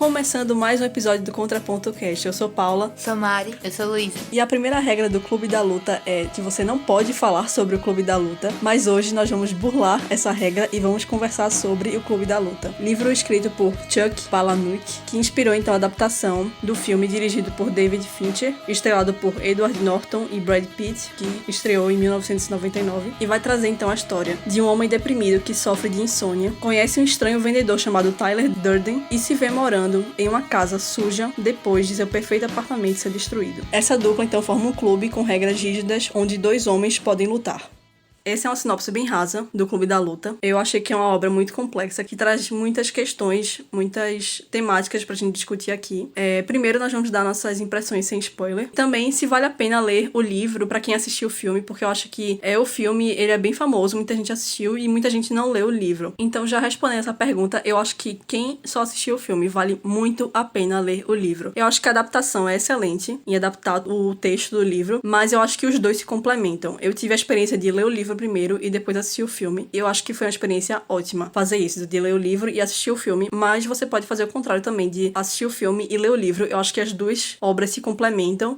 Começando mais um episódio do Contraponto Cast. Eu sou Paula. Sou Mari. Eu sou Luísa. E a primeira regra do Clube da Luta é que você não pode falar sobre o Clube da Luta, mas hoje nós vamos burlar essa regra e vamos conversar sobre o Clube da Luta. Livro escrito por Chuck Palahniuk, que inspirou então a adaptação do filme dirigido por David Fincher, estrelado por Edward Norton e Brad Pitt, que estreou em 1999, e vai trazer então a história de um homem deprimido que sofre de insônia, conhece um estranho vendedor chamado Tyler Durden e se vê morando em uma casa suja depois de seu perfeito apartamento ser destruído. Essa dupla então forma um clube com regras rígidas onde dois homens podem lutar. Essa é uma sinopse bem rasa do Clube da Luta. Eu achei que é uma obra muito complexa, que traz muitas questões, muitas temáticas pra gente discutir aqui. Primeiro, nós vamos dar nossas impressões sem spoiler. Também, se vale a pena ler o livro pra quem assistiu o filme, porque eu acho que o filme ele é bem famoso, muita gente assistiu e muita gente não leu o livro. Então, já respondendo essa pergunta, eu acho que quem só assistiu o filme vale muito a pena ler o livro. Eu acho que a adaptação é excelente em adaptar o texto do livro, mas eu acho que os dois se complementam. Eu tive a experiência de ler o livro primeiro e depois assistir o filme. Eu acho que foi uma experiência ótima fazer isso, de ler o livro e assistir o filme, mas você pode fazer o contrário também, de assistir o filme e ler o livro. Eu acho que as duas obras se complementam.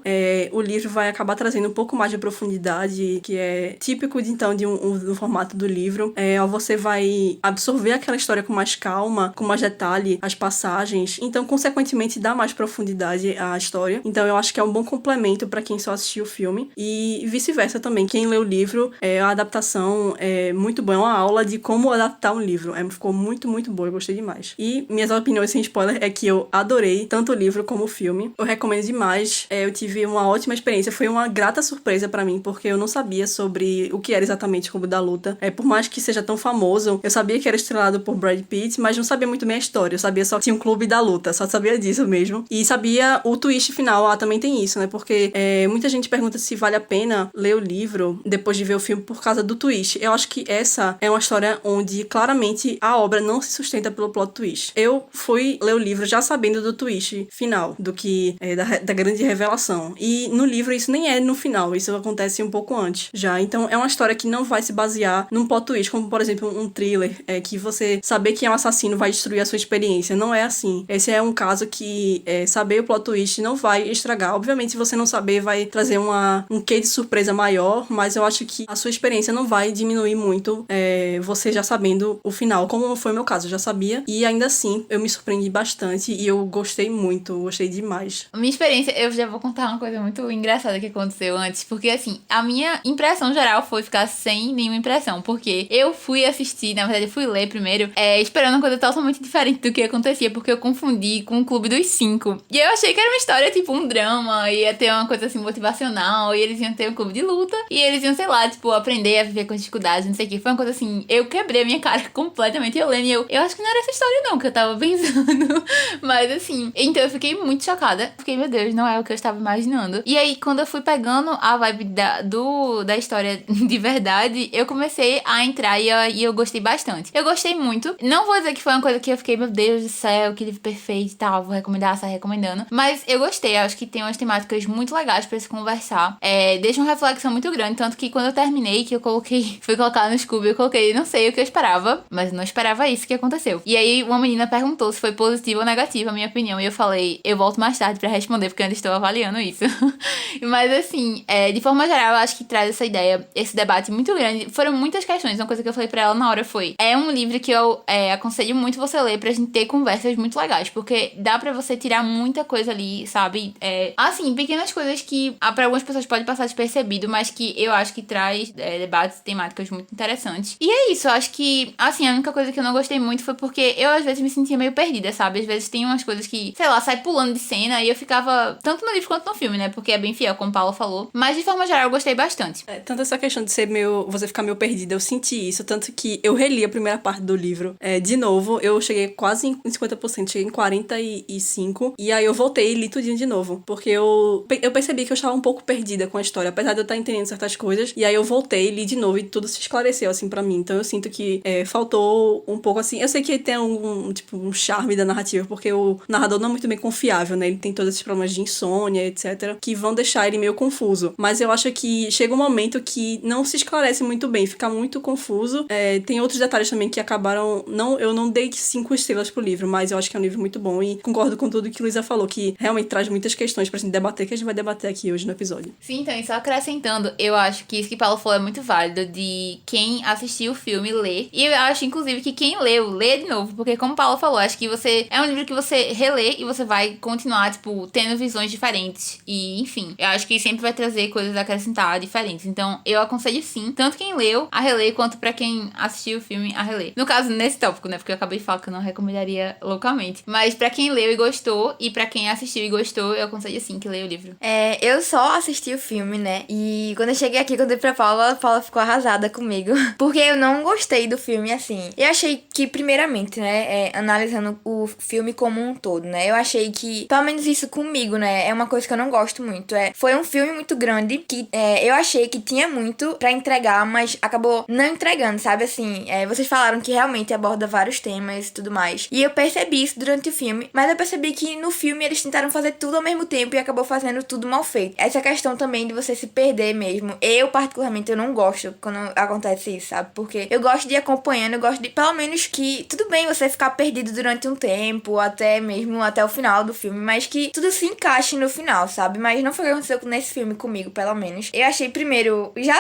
O livro vai acabar trazendo um pouco mais de profundidade, que é típico do formato do livro. Você vai absorver aquela história com mais calma, com mais detalhe, as passagens, então consequentemente dá mais profundidade à história. Então eu acho que é um bom complemento para quem só assistiu o filme e vice-versa também. Quem lê o livro, a adaptação é muito boa, é uma aula de como adaptar um livro. Ficou muito, muito boa, eu gostei demais. E minhas opiniões sem spoiler é que eu adorei tanto o livro como o filme. Eu recomendo demais. Eu tive uma ótima experiência, foi uma grata surpresa pra mim, porque eu não sabia sobre o que era exatamente o Clube da Luta. Por mais que seja tão famoso, eu sabia que era estrelado por Brad Pitt, mas não sabia muito bem a história. Eu sabia só que tinha um Clube da Luta, só sabia disso mesmo. E sabia o twist final, também tem isso, né? Porque muita gente pergunta se vale a pena ler o livro depois de ver o filme por causa do twist. Eu acho que essa é uma história onde claramente a obra não se sustenta pelo plot twist. Eu fui ler o livro já sabendo do twist final, do que da grande revelação. E no livro isso nem é no final, isso acontece um pouco antes já. Então é uma história que não vai se basear num plot twist, como por exemplo um thriller, que você saber que é um assassino vai destruir a sua experiência. Não é assim. Esse é um caso que saber o plot twist não vai estragar. Obviamente, se você não saber, vai trazer um quê de surpresa maior, mas eu acho que a sua experiência não vai diminuir muito você já sabendo o final, como foi o meu caso, eu já sabia, e ainda assim eu me surpreendi bastante e eu gostei muito, gostei demais. A minha experiência, eu já vou contar uma coisa muito engraçada que aconteceu antes, porque assim, a minha impressão geral foi ficar sem nenhuma impressão, porque eu fui assistir, na verdade eu fui ler primeiro, esperando uma coisa totalmente diferente do que acontecia, porque eu confundi com o Clube dos Cinco, e eu achei que era uma história tipo um drama, ia ter uma coisa assim motivacional, e eles iam ter um clube de luta, e eles iam, sei lá, tipo, aprender a viver com dificuldades, não sei o que. Foi uma coisa assim, eu quebrei a minha cara completamente. Eu lendo e eu acho que não era essa história não, que eu tava pensando. Mas assim, então eu fiquei muito chocada. Fiquei, meu Deus, não é o que eu estava imaginando. E aí, quando eu fui pegando a vibe da história de verdade, eu comecei a entrar e eu gostei bastante. Eu gostei muito. Não vou dizer que foi uma coisa que eu fiquei, meu Deus do céu, que livro perfeito e tal, vou recomendar, sair recomendando. Mas eu gostei, acho que tem umas temáticas muito legais pra se conversar. Deixa uma reflexão muito grande, tanto que quando eu terminei, que eu fui colocar no Scooby, eu coloquei, não sei o que eu esperava, mas não esperava isso que aconteceu. E aí uma menina perguntou se foi positiva ou negativa a minha opinião, e eu falei, eu volto mais tarde pra responder, porque eu ainda estou avaliando isso. Mas assim, de forma geral, eu acho que traz essa ideia, esse debate muito grande. Foram muitas questões, uma coisa que eu falei pra ela na hora foi, é um livro que eu aconselho muito você ler pra gente ter conversas muito legais, porque dá pra você tirar muita coisa ali, sabe? Assim, pequenas coisas que pra algumas pessoas pode passar despercebido, mas que eu acho que traz debates temáticas muito interessantes. E é isso, eu acho que, assim, a única coisa que eu não gostei muito foi porque eu, às vezes, me sentia meio perdida, sabe? Às vezes tem umas coisas que, sei lá, sai pulando de cena e eu ficava, tanto no livro quanto no filme, né? Porque é bem fiel, como Paula falou. Mas, de forma geral, eu gostei bastante. Tanto essa questão de ser você ficar meio perdida, eu senti isso, tanto que eu reli a primeira parte do livro. De novo, eu cheguei quase em 50%, cheguei em 45%, e aí eu voltei e li tudinho de novo, porque eu percebi que eu estava um pouco perdida com a história, apesar de eu estar entendendo certas coisas, e aí eu voltei, li de novo e tudo se esclareceu, assim, pra mim. Então eu sinto que faltou um pouco, assim... Eu sei que tem um charme da narrativa, porque o narrador não é muito bem confiável, né? Ele tem todos esses problemas de insônia, etc., que vão deixar ele meio confuso. Mas eu acho que chega um momento que não se esclarece muito bem, fica muito confuso. Tem outros detalhes também que acabaram... Eu não dei 5 estrelas pro livro, mas eu acho que é um livro muito bom e concordo com tudo que Luísa falou, que realmente traz muitas questões pra gente debater, que a gente vai debater aqui hoje no episódio. Sim, então, e só acrescentando, eu acho que isso que Paulo falou é muito válido, de quem assistiu o filme ler. E eu acho, inclusive, que quem leu, lê de novo, porque como Paulo falou, acho que é um livro que você relê e você vai continuar, tipo, tendo visões diferentes. E, enfim, eu acho que sempre vai trazer coisas a acrescentar diferentes. Então, eu aconselho sim, tanto quem leu a reler, quanto pra quem assistiu o filme a reler. No caso, nesse tópico, né, porque eu acabei de falar que eu não recomendaria loucamente. Mas pra quem leu e gostou, e pra quem assistiu e gostou, eu aconselho sim que leia o livro. Eu só assisti o filme, né? E quando eu cheguei aqui, quando eu dei pra Paula, a Paula ficou arrasada comigo. Porque eu não gostei do filme, assim. Eu achei que, primeiramente, né? Analisando o filme como um todo, né? Eu achei que, pelo menos isso comigo, né? É uma coisa que eu não gosto muito. Foi um filme muito grande, que eu achei que tinha muito pra entregar, mas acabou não entregando, sabe? Assim, vocês falaram que realmente aborda vários temas e tudo mais. E eu percebi isso durante o filme, mas eu percebi que no filme eles tentaram fazer tudo ao mesmo tempo e acabou fazendo tudo mal feito. Essa questão também de você se perder mesmo. Eu, particularmente, eu não gosto quando acontece isso, sabe? Porque eu gosto de ir acompanhando, eu gosto de, pelo menos que, tudo bem você ficar perdido durante um tempo, até mesmo até o final do filme, mas que tudo se encaixe no final, sabe? Mas não foi o que aconteceu nesse filme comigo, pelo menos. Eu achei, primeiro, já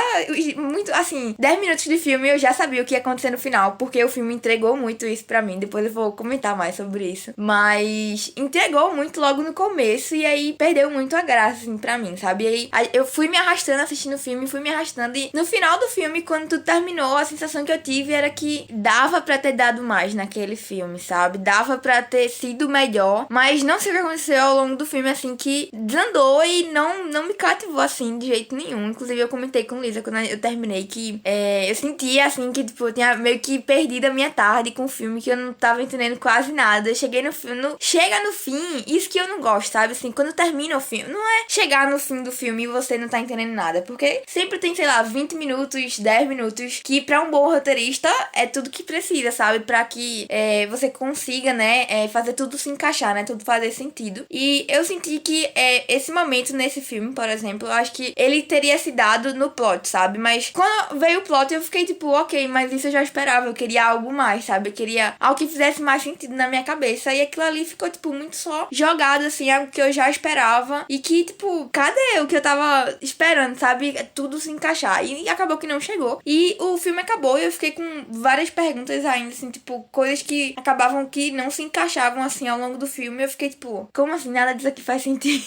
muito, assim, 10 minutos de filme eu já sabia o que ia acontecer no final, porque o filme entregou muito isso pra mim. Depois eu vou comentar mais sobre isso. Mas entregou muito logo no começo e aí perdeu muito a graça, assim, pra mim, sabe? E aí eu fui me arrastando assistindo o filme, fui me arrastando e no final do filme, quando tudo terminou, a sensação que eu tive era que dava pra ter dado mais naquele filme, sabe? Dava pra ter sido melhor, mas não sei o que aconteceu ao longo do filme, assim, que desandou e não me cativou, assim, de jeito nenhum. Inclusive, eu comentei com Lisa quando eu terminei que eu sentia, assim, que, tipo, eu tinha meio que perdido a minha tarde com o filme, que eu não tava entendendo quase nada. Eu cheguei no filme, chega no fim, isso que eu não gosto, sabe? Assim, quando termina o filme, não é chegar no fim do filme e você não tá entendendo nada, porque sempre tem, sei lá, 20 minutos, 10 minutos, que pra um bom roteirista é tudo que precisa, sabe? Pra que você consiga, né, fazer tudo se encaixar, né? Tudo fazer sentido. E eu senti que esse momento nesse filme, por exemplo, eu acho que ele teria se dado no plot, sabe? Mas quando veio o plot, eu fiquei tipo, ok, mas isso eu já esperava. Eu queria algo mais, sabe? Eu queria algo que fizesse mais sentido na minha cabeça. E aquilo ali ficou, tipo, muito só jogado, assim, algo que eu já esperava. E que, tipo, cadê o que eu tava esperando, sabe? Tudo se encaixar. E acabou que não chegou. E o filme acabou e eu fiquei com várias perguntas ainda, assim, tipo, coisas que acabavam que não se encaixavam, assim, ao longo do filme. Eu fiquei, tipo, como assim? Nada disso aqui faz sentido.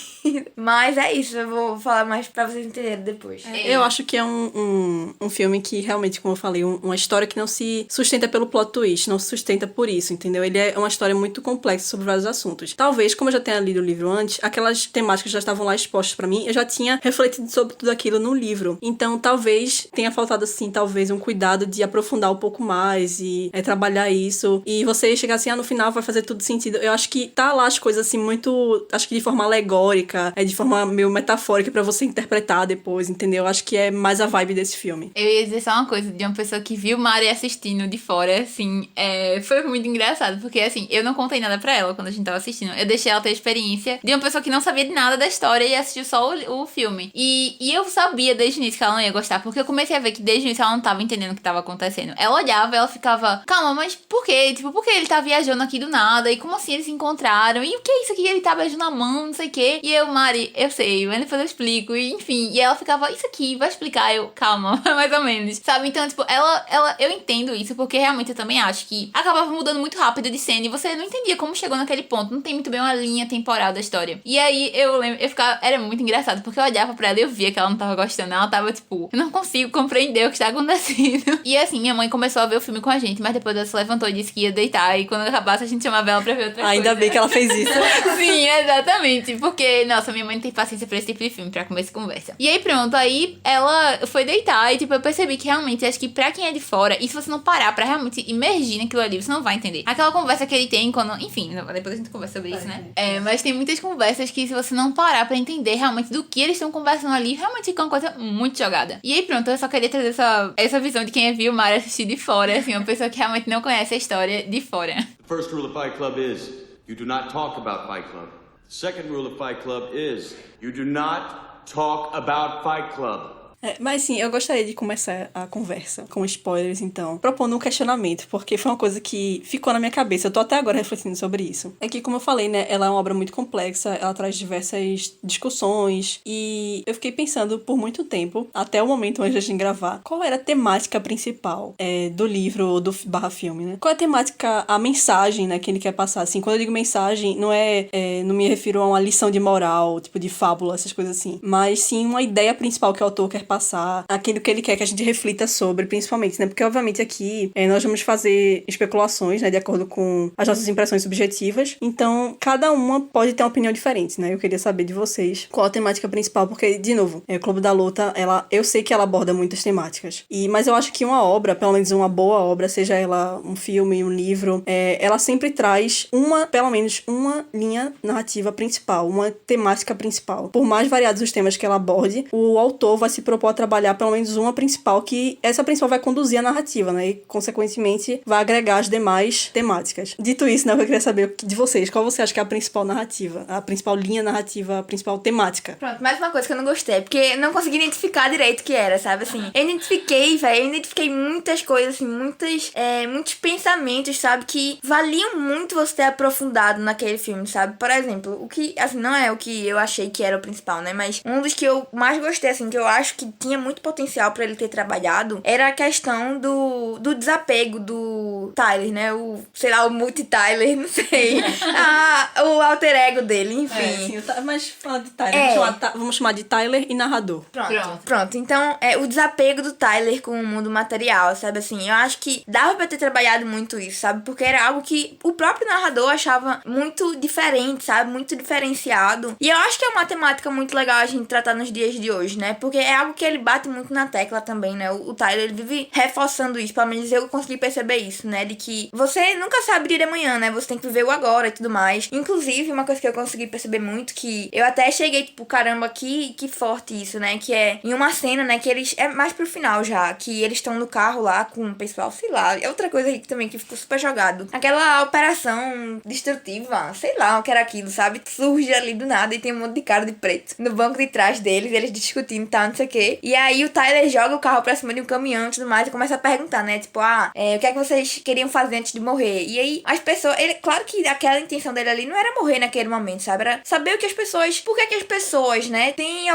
Mas é isso, eu vou falar mais pra vocês entenderem depois. Eu acho que é um filme que realmente, como eu falei, uma história que não se sustenta pelo plot twist, não se sustenta por isso, entendeu? Ele é uma história muito complexa sobre vários assuntos. Talvez, como eu já tenha lido o livro antes, aquelas temáticas já estavam lá expostas pra mim, eu já tinha refletido sobre tudo aquilo no livro. Então, talvez tenha faltado, assim, talvez um cuidado de aprofundar um pouco mais e trabalhar isso. E você chegar assim, no final vai fazer tudo sentido. Eu acho que tá lá as coisas, assim, muito... Acho que de forma alegórica, de forma meio metafórica pra você interpretar depois, entendeu? Acho que é mais a vibe desse filme. Eu ia dizer só uma coisa, de uma pessoa que viu Mari assistindo de fora, assim, foi muito engraçado, porque, assim, eu não contei nada pra ela quando a gente tava assistindo. Eu deixei ela ter a experiência de uma pessoa que não sabia de nada da história e assistiu só o filme. E eu sabia desde o início que ela não ia gostar, porque eu comecei a ver que desde o início ela não tava entendendo o que tava acontecendo. Ela olhava, ela ficava, calma, mas por quê? Tipo, por que ele tá viajando aqui do nada? E como assim eles se encontraram? E o que é isso aqui? Ele tá beijando a mão, não sei o quê. E eu, Mari, eu sei, mas depois eu explico. E, enfim, e ela ficava, isso aqui, vai explicar. Eu, calma, mais ou menos, sabe? Então, tipo, eu entendo isso, porque realmente eu também acho que acabava mudando muito rápido de cena e você não entendia como chegou naquele ponto. Não tem muito bem uma linha temporal da história. E aí, eu lembro, eu ficava, era muito engraçado, porque eu olhava pra ela e eu via que ela não tava gostando. Ela tava, tipo, eu não consigo compreender o que está acontecendo. E assim, minha mãe começou a ver o filme com a gente, mas depois ela se levantou e disse que ia deitar. E quando acabasse, a gente chamava ela pra ver outra coisa. Ainda bem que ela fez isso. Sim, exatamente. Porque, nossa, minha mãe não tem paciência pra esse tipo de filme, pra começar essa conversa. E aí, pronto, aí ela foi deitar e, tipo, eu percebi que realmente, acho que pra quem é de fora, e se você não parar pra realmente imergir naquilo ali, você não vai entender. Aquela conversa que ele tem quando... Enfim, depois a gente conversa sobre isso, né? Mas tem muitas conversas que, se você não parar pra entender realmente do que eles estão conversando ali, realmente fica uma coisa muito jogada. E aí, pronto, pronto, eu só queria trazer essa visão de quem viu o Mario assistir de fora, assim, uma pessoa que realmente não conhece a história de fora. The first rule of Fight Club is you do not talk about Fight Club. The second rule of Fight Club is you do not talk about Fight Club. Mas sim, eu gostaria de começar a conversa com spoilers, então, propondo um questionamento, porque foi uma coisa que ficou na minha cabeça. Eu tô até agora refletindo sobre isso. É que, como eu falei, né, ela é uma obra muito complexa, ela traz diversas discussões, e eu fiquei pensando por muito tempo, até o momento antes de a gente gravar, qual era a temática principal do livro ou do filme, né? Qual é a temática, a mensagem, né, que ele quer passar? Assim, quando eu digo mensagem, não me refiro a uma lição de moral, tipo de fábula, essas coisas assim, mas sim uma ideia principal que o autor quer passar, aquilo que ele quer que a gente reflita sobre, principalmente, né? Porque, obviamente, aqui nós vamos fazer especulações, né? De acordo com as nossas impressões subjetivas. Então, cada uma pode ter uma opinião diferente, né? Eu queria saber de vocês qual a temática principal, porque, de novo, o Clube da Luta, eu sei que ela aborda muitas temáticas. Mas eu acho que uma obra, pelo menos uma boa obra, seja ela um filme, um livro, ela sempre traz pelo menos uma linha narrativa principal, uma temática principal. Por mais variados os temas que ela aborde, o autor vai se propor a trabalhar pelo menos uma principal, que essa principal vai conduzir a narrativa, né? E, consequentemente, vai agregar as demais temáticas. Dito isso, né, eu queria saber de vocês, qual você acha que é a principal narrativa, a principal linha narrativa, a principal temática? Pronto, mais uma coisa que eu não gostei, porque eu não consegui identificar direito o que era, sabe, assim. Eu identifiquei muitas coisas, assim, muitos pensamentos, sabe, que valiam muito você ter aprofundado naquele filme, sabe? Por exemplo, o que, assim, não é o que eu achei que era o principal, né, mas um dos que eu mais gostei, assim, que eu acho que tinha muito potencial pra ele ter trabalhado, era a questão do desapego do Tyler, né? O multi-Tyler, não sei. O alter ego dele, enfim. Sim, mas falando de Tyler, vamos chamar de Tyler e narrador. Pronto. Então, o desapego do Tyler com o mundo material, sabe assim? Eu acho que dava pra ter trabalhado muito isso, sabe? Porque era algo que o próprio narrador achava muito diferente, sabe? Muito diferenciado. E eu acho que é uma temática muito legal a gente tratar nos dias de hoje, né? Porque é algo que ele bate muito na tecla também, né? O Tyler, ele vive reforçando isso, pelo menos eu consegui perceber isso, né? De que você nunca sabe dia de amanhã, né? Você tem que viver o agora e tudo mais. Inclusive, uma coisa que eu consegui perceber muito, que eu até cheguei, tipo, caramba, que forte isso, né? Que é em uma cena, né? Que eles, é mais pro final já, que eles estão no carro lá com o pessoal, sei lá. É outra coisa aí também que ficou super jogado. Aquela operação destrutiva, sei lá o que era aquilo, sabe? Surge ali do nada e tem um monte de cara de preto no banco de trás deles, eles discutindo e tal, não sei o quê. E aí o Tyler joga o carro pra cima de um caminhão e tudo mais e começa a perguntar, né? Tipo, o que é que vocês queriam fazer antes de morrer? E aí as pessoas, claro que aquela intenção dele ali não era morrer naquele momento, sabe? Era saber o que as pessoas, por que as pessoas, né, tem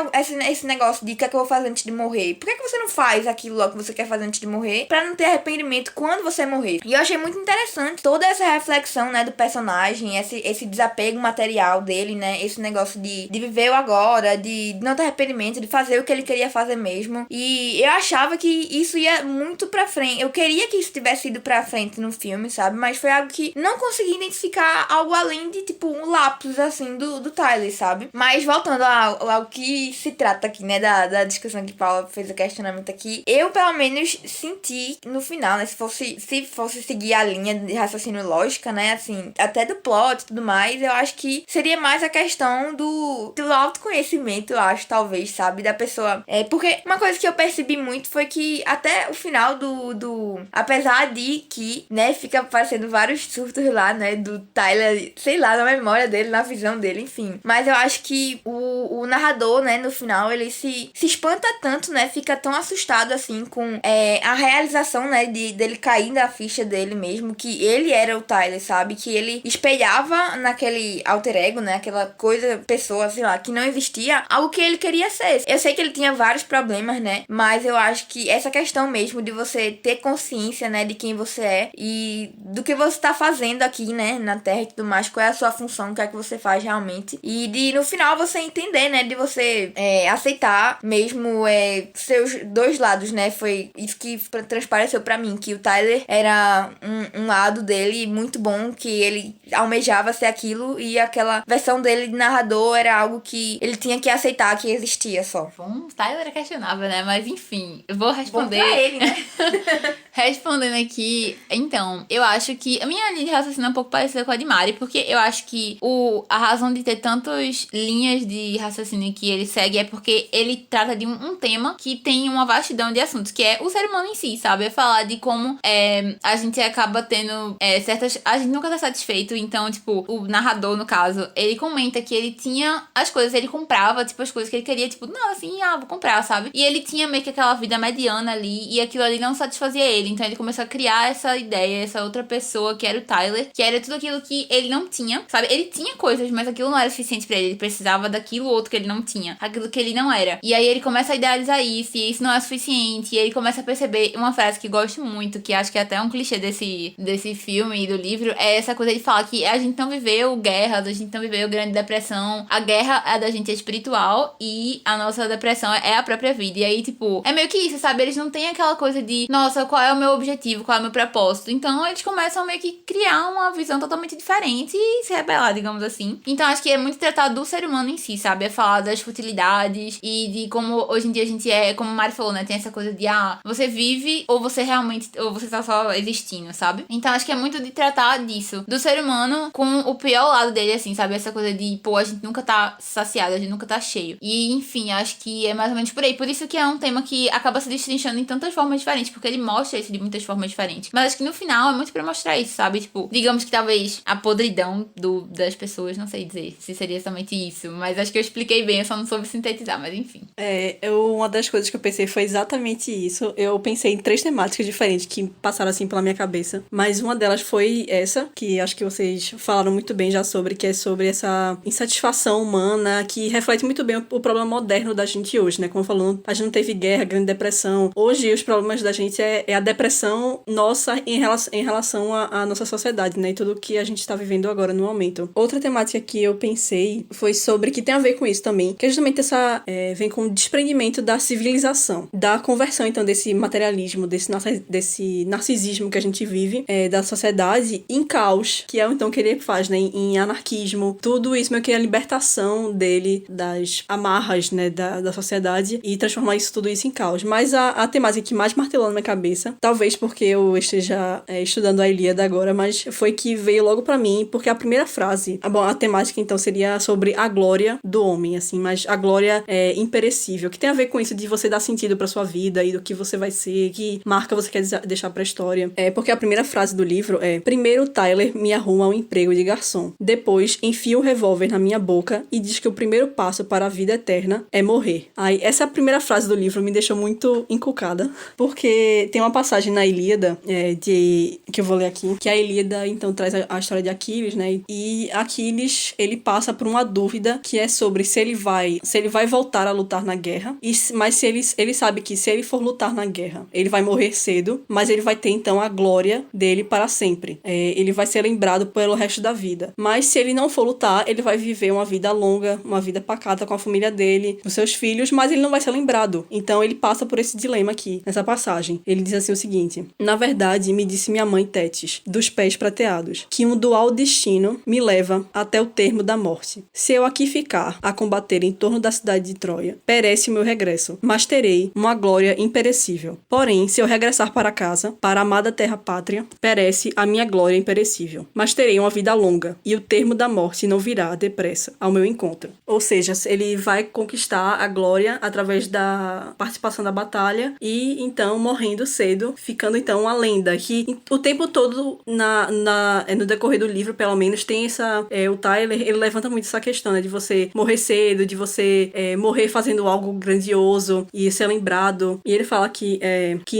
esse negócio de o que é que eu vou fazer antes de morrer? Por que você não faz aquilo logo que você quer fazer antes de morrer pra não ter arrependimento quando você morrer? E eu achei muito interessante toda essa reflexão, né, do personagem, esse desapego material dele, né, esse negócio de viver o agora, de não ter arrependimento, de fazer o que ele queria fazer mesmo. E eu achava que isso ia muito pra frente. Eu queria que isso tivesse ido pra frente no filme, sabe? Mas foi algo que não consegui identificar algo além de, tipo, um lápis, assim, do Tyler, sabe? Mas voltando ao que se trata aqui, né? Da discussão que Paula fez o questionamento aqui. Eu, pelo menos, senti no final, né? Se fosse seguir a linha de raciocínio lógica, né? Assim, até do plot e tudo mais, eu acho que seria mais a questão do autoconhecimento, eu acho, talvez, sabe? Da pessoa. Porque uma coisa que eu percebi muito foi que até o final apesar de que, né, fica aparecendo vários surtos lá, né, do Tyler, sei lá, na memória dele, na visão dele, enfim. Mas eu acho que o narrador, né, no final, ele se espanta tanto, né, fica tão assustado, assim, com a realização, né, dele cair da ficha dele mesmo, que ele era o Tyler, sabe? Que ele espelhava naquele alter ego, né, aquela coisa, pessoa, sei lá, que não existia, algo que ele queria ser. Eu sei que ele tinha vários problemas, né, mas eu acho que essa questão mesmo de você ter consciência, né, de quem você é e do que você tá fazendo aqui, né, na Terra e tudo mais, qual é a sua função, o que é que você faz realmente, e de no final você entender, né, de você aceitar mesmo seus dois lados, né, foi isso que transpareceu pra mim, que o Tyler era um lado dele muito bom, que ele almejava ser aquilo, e aquela versão dele de narrador era algo que ele tinha que aceitar que existia só. Tyler era questionável, né? Mas enfim, eu vou Bom responder. pra ele, né? Respondendo aqui, então, eu acho que a minha linha de raciocínio é um pouco parecida com a de Mari, porque eu acho que a razão de ter tantas linhas de raciocínio que ele segue é porque ele trata de um tema que tem uma vastidão de assuntos, que é o ser humano em si, sabe? É falar de como a gente acaba tendo certas... A gente nunca tá satisfeito, então, tipo, o narrador, no caso, ele comenta que ele tinha as coisas, ele comprava, tipo, as coisas que ele queria, tipo, não, assim, vou comprar, sabe? E ele tinha meio que aquela vida mediana ali, e aquilo ali não satisfazia ele. Então ele começou a criar essa ideia, essa outra pessoa que era o Tyler, que era tudo aquilo que ele não tinha, sabe? Ele tinha coisas, mas aquilo não era suficiente pra ele. Ele precisava daquilo outro que ele não tinha, aquilo que ele não era. E aí ele começa a idealizar isso, e isso não é suficiente. E ele começa a perceber uma frase que gosto muito, que acho que é até um clichê desse filme e do livro, é essa coisa de falar que a gente não viveu guerras, a gente não viveu Grande Depressão. A guerra é da gente espiritual e a nossa depressão é a própria vida. E aí, tipo, é meio que isso, sabe? Eles não têm aquela coisa de, nossa, qual é o meu objetivo, qual é o meu propósito. Então eles começam a meio que criar uma visão totalmente diferente e se rebelar, digamos assim. Então acho que é muito tratado do ser humano em si, sabe? É falar das futilidades e de como hoje em dia a gente como o Mari falou, né? Tem essa coisa de, você vive ou você realmente, ou você tá só existindo, sabe? Então acho que é muito de tratar disso, do ser humano com o pior lado dele, assim, sabe? Essa coisa de, a gente nunca tá saciado, a gente nunca tá cheio. E, enfim, acho que é mais ou menos por aí. Por isso que é um tema que acaba se destrinchando em tantas formas diferentes, porque ele mostra isso de muitas formas diferentes. Mas acho que no final é muito pra mostrar isso, sabe? Tipo, digamos que talvez a podridão das pessoas, não sei dizer se seria somente isso, mas acho que eu expliquei bem, eu só não soube sintetizar, mas enfim. Uma das coisas que eu pensei foi exatamente isso. Eu pensei em 3 temáticas diferentes que passaram assim pela minha cabeça, mas uma delas foi essa, que acho que vocês falaram muito bem já sobre, que é sobre essa insatisfação humana, que reflete muito bem o problema moderno da gente hoje, né? Como falando, a gente não teve guerra, grande depressão. Hoje os problemas da gente é a depressão nossa em relação à nossa sociedade, né? E tudo que a gente está vivendo agora no momento. Outra temática que eu pensei foi sobre, que tem a ver com isso também, que é justamente vem com o desprendimento da civilização, da conversão, então, desse materialismo, desse narcisismo que a gente vive, da sociedade em caos, que é então o que ele faz, né? Em anarquismo, tudo isso meio que a libertação dele das amarras, né? Da sociedade, e transformar tudo isso em caos. Mas a temática que mais martelou na minha cabeça, talvez porque eu esteja estudando a Ilíada agora, mas foi que veio logo pra mim, porque a primeira frase, a temática então seria sobre a glória do homem, assim, mas a glória imperecível, que tem a ver com isso de você dar sentido pra sua vida e do que você vai ser, que marca você quer deixar pra história. Porque a primeira frase do livro é: primeiro Tyler me arruma um emprego de garçom, depois enfia o revólver na minha boca e diz que o primeiro passo para a vida eterna é morrer. Aí, essa primeira frase do livro me deixou muito encucada, porque tem uma passagem na Ilíada, que eu vou ler aqui, que a Ilíada, então, traz a história de Aquiles, né? E Aquiles, ele passa por uma dúvida que é sobre se ele vai voltar a lutar na guerra, mas se ele sabe que se ele for lutar na guerra, ele vai morrer cedo, mas ele vai ter, então, a glória dele para sempre. Ele vai ser lembrado pelo resto da vida. Mas se ele não for lutar, ele vai viver uma vida longa, uma vida pacata com a família dele, com seus filhos, mas ele não vai ser lembrado. Então ele passa por esse dilema aqui, nessa passagem. Ele diz assim o seguinte: na verdade, me disse minha mãe Tétis, dos pés prateados, que um dual destino me leva até o termo da morte. Se eu aqui ficar a combater em torno da cidade de Troia, perece o meu regresso, mas terei uma glória imperecível. Porém, se eu regressar para casa, para a amada terra pátria, perece a minha glória imperecível, mas terei uma vida longa, e o termo da morte não virá depressa ao meu encontro. Ou seja, ele vai conquistar a glória através da participação da batalha e, então, morrendo cedo, ficando, então, uma lenda que o tempo todo, no decorrer do livro, pelo menos, tem o Tyler, ele levanta muito essa questão, né, de você morrer cedo, de você morrer fazendo algo grandioso e ser lembrado. E ele fala que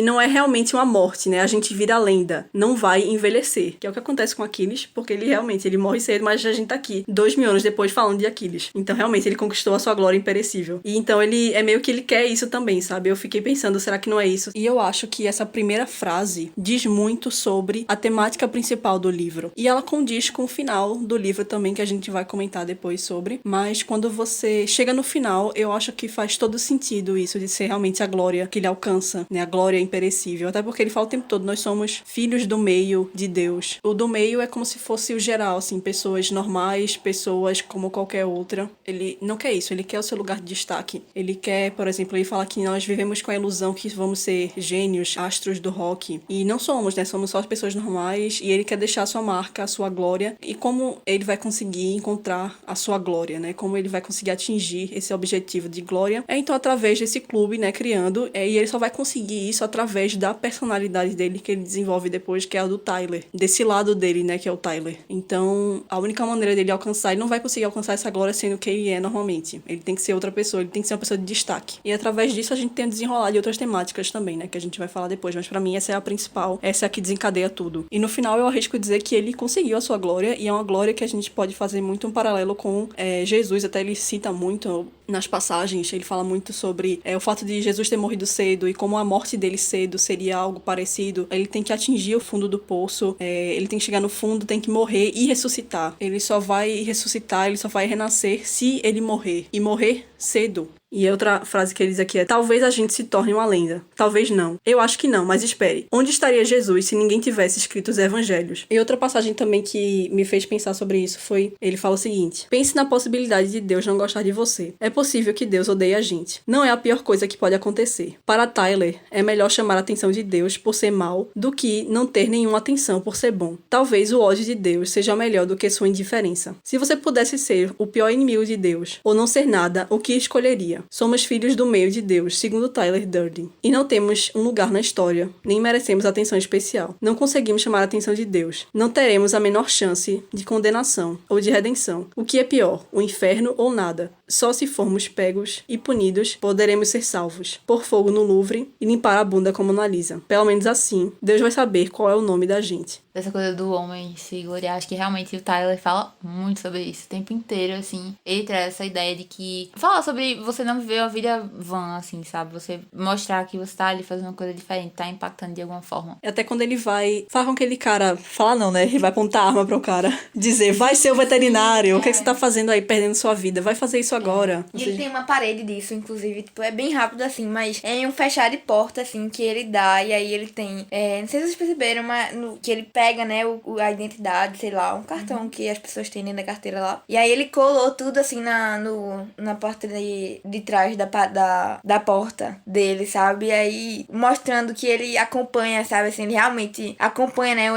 não é realmente uma morte, né, a gente vira lenda, não vai envelhecer, que é o que acontece com Aquiles, porque ele morre cedo, mas a gente tá aqui 2000 anos depois falando de Aquiles. Então, realmente, ele conquistou a sua glória imperecível. E então, ele meio que ele quer isso também, sabe? Eu fiquei pensando, será que não é isso? E eu acho que essa primeira frase diz muito sobre a temática principal do livro. E ela condiz com o final do livro também, que a gente vai comentar depois sobre. Mas quando você chega no final, eu acho que faz todo sentido isso, de ser realmente a glória que ele alcança, né? A glória imperecível. Até porque ele fala o tempo todo, nós somos filhos do meio de Deus. O do meio é como se fosse o geral, assim, pessoas normais, pessoas como qualquer outra. Ele não quer isso, ele quer o seu lugar de destaque. Ele quer é, por exemplo, ele fala que nós vivemos com a ilusão que vamos ser gênios, astros do rock. E não somos, né? Somos só as pessoas normais. E ele quer deixar a sua marca, a sua glória. E como ele vai conseguir encontrar a sua glória, né? Como ele vai conseguir atingir esse objetivo de glória. É então através desse clube, né? Criando. E ele só vai conseguir isso através da personalidade dele que ele desenvolve depois, que é a do Tyler. Desse lado dele, né? Que é o Tyler. Então, a única maneira dele alcançar, ele não vai conseguir alcançar essa glória sendo quem ele é normalmente. Ele tem que ser outra pessoa, ele tem que ser uma pessoa de destaque. E através disso a gente tem a desenrolar de outras temáticas também, né? Que a gente vai falar depois. Mas pra mim essa é a principal, essa é a que desencadeia tudo. E no final eu arrisco dizer que ele conseguiu a sua glória, e é uma glória que a gente pode fazer muito um paralelo com Jesus. Até ele cita muito nas passagens, ele fala muito sobre o fato de Jesus ter morrido cedo e como a morte dele cedo seria algo parecido. Ele tem que atingir o fundo do poço, ele tem que chegar no fundo, tem que morrer e ressuscitar. Ele só vai ressuscitar, ele só vai renascer se ele morrer. E morrer cedo. E outra frase que ele diz aqui é: talvez a gente se torne uma lenda. Talvez não. Eu acho que não, mas espere. Onde estaria Jesus se ninguém tivesse escrito os evangelhos? E outra passagem também que me fez pensar sobre isso foi... Ele fala o seguinte: pense na possibilidade de Deus não gostar de você. É possível que Deus odeie a gente. Não é a pior coisa que pode acontecer. Para Tyler, é melhor chamar a atenção de Deus por ser mal do que não ter nenhuma atenção por ser bom. Talvez o ódio de Deus seja melhor do que sua indiferença. Se você pudesse ser o pior inimigo de Deus, ou não ser nada, o que escolheria? Somos filhos do meio de Deus, segundo Tyler Durden. E não temos um lugar na história, nem merecemos atenção especial. Não conseguimos chamar a atenção de Deus. Não teremos a menor chance de condenação ou de redenção. O que é pior, o inferno ou nada? Só se formos pegos e punidos, poderemos ser salvos. Pôr fogo no Louvre e limpar a bunda como Mona Lisa. Pelo menos assim, Deus vai saber qual é o nome da gente. Essa coisa do homem se gloriar, acho que realmente o Tyler fala muito sobre isso o tempo inteiro, assim. Ele traz essa ideia de que... Fala sobre você não viver a vida vã, assim, sabe? Você mostrar que você tá ali fazendo uma coisa diferente, tá impactando de alguma forma. Até quando ele vai falar com aquele cara... Falar não, né? Ele vai apontar a arma pro cara. Dizer, vai ser o veterinário. O que é que você tá fazendo aí, perdendo sua vida? Vai fazer isso agora. E ele tem uma parede disso, inclusive. Tipo, é bem rápido, assim, mas é um fechar de porta, assim, que ele dá. E aí ele tem... não sei se vocês perceberam, mas que ele pega, né, a identidade, sei lá, um cartão que as pessoas têm dentro da carteira lá. E aí ele colou tudo, assim, na porta de trás da porta dele, sabe? E aí mostrando que ele acompanha, sabe? Assim, ele realmente acompanha, né,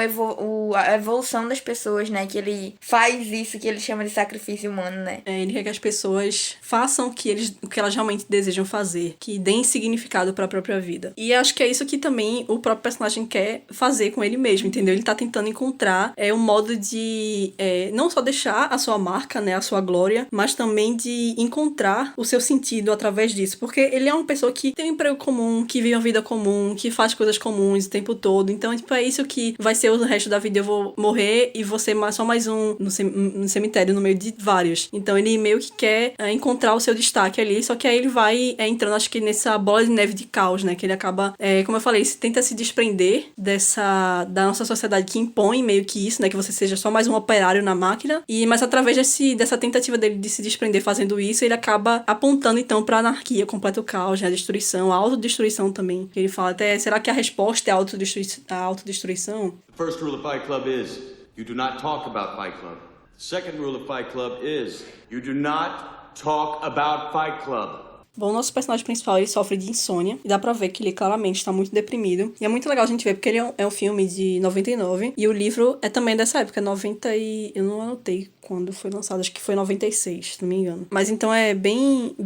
a evolução das pessoas, né? Que ele faz isso que ele chama de sacrifício humano, né? Ele quer que as pessoas façam o que elas realmente desejam fazer, que deem significado para a própria vida. E acho que é isso que também o próprio personagem quer fazer com ele mesmo, entendeu? Ele tá tentando encontrar um modo de não só deixar a sua marca, né, a sua glória, mas também de encontrar o seu sentido através disso, porque ele é uma pessoa que tem um emprego comum, que vive uma vida comum, que faz coisas comuns o tempo todo. Então, tipo, é isso que vai ser o resto da vida. Eu vou morrer e vou ser só mais um no cemitério, no meio de vários. Então, ele meio que quer encontrar o seu destaque ali, só que aí ele vai entrando, acho que nessa bola de neve de caos, né, que ele acaba, como eu falei, tenta se desprender da nossa sociedade que impõe meio que isso, né, que você seja só mais um operário na máquina, mas através dessa tentativa dele de se desprender fazendo isso, ele acaba apontando então pra anarquia, completo caos, né, a destruição, a autodestruição também, que ele fala até, será que a resposta é a autodestruição? The first rule of Fight Club is, you do not talk about Fight Club. The second rule of Fight Club is, you do not talk about Fight Club. Bom, o nosso personagem principal, ele sofre de insônia, e dá pra ver que ele claramente está muito deprimido. E é muito legal a gente ver, porque ele é um filme de 99, e o livro é também dessa época, 90 e... eu não anotei quando foi lançado, acho que foi 96, se não me engano. Mas então é bem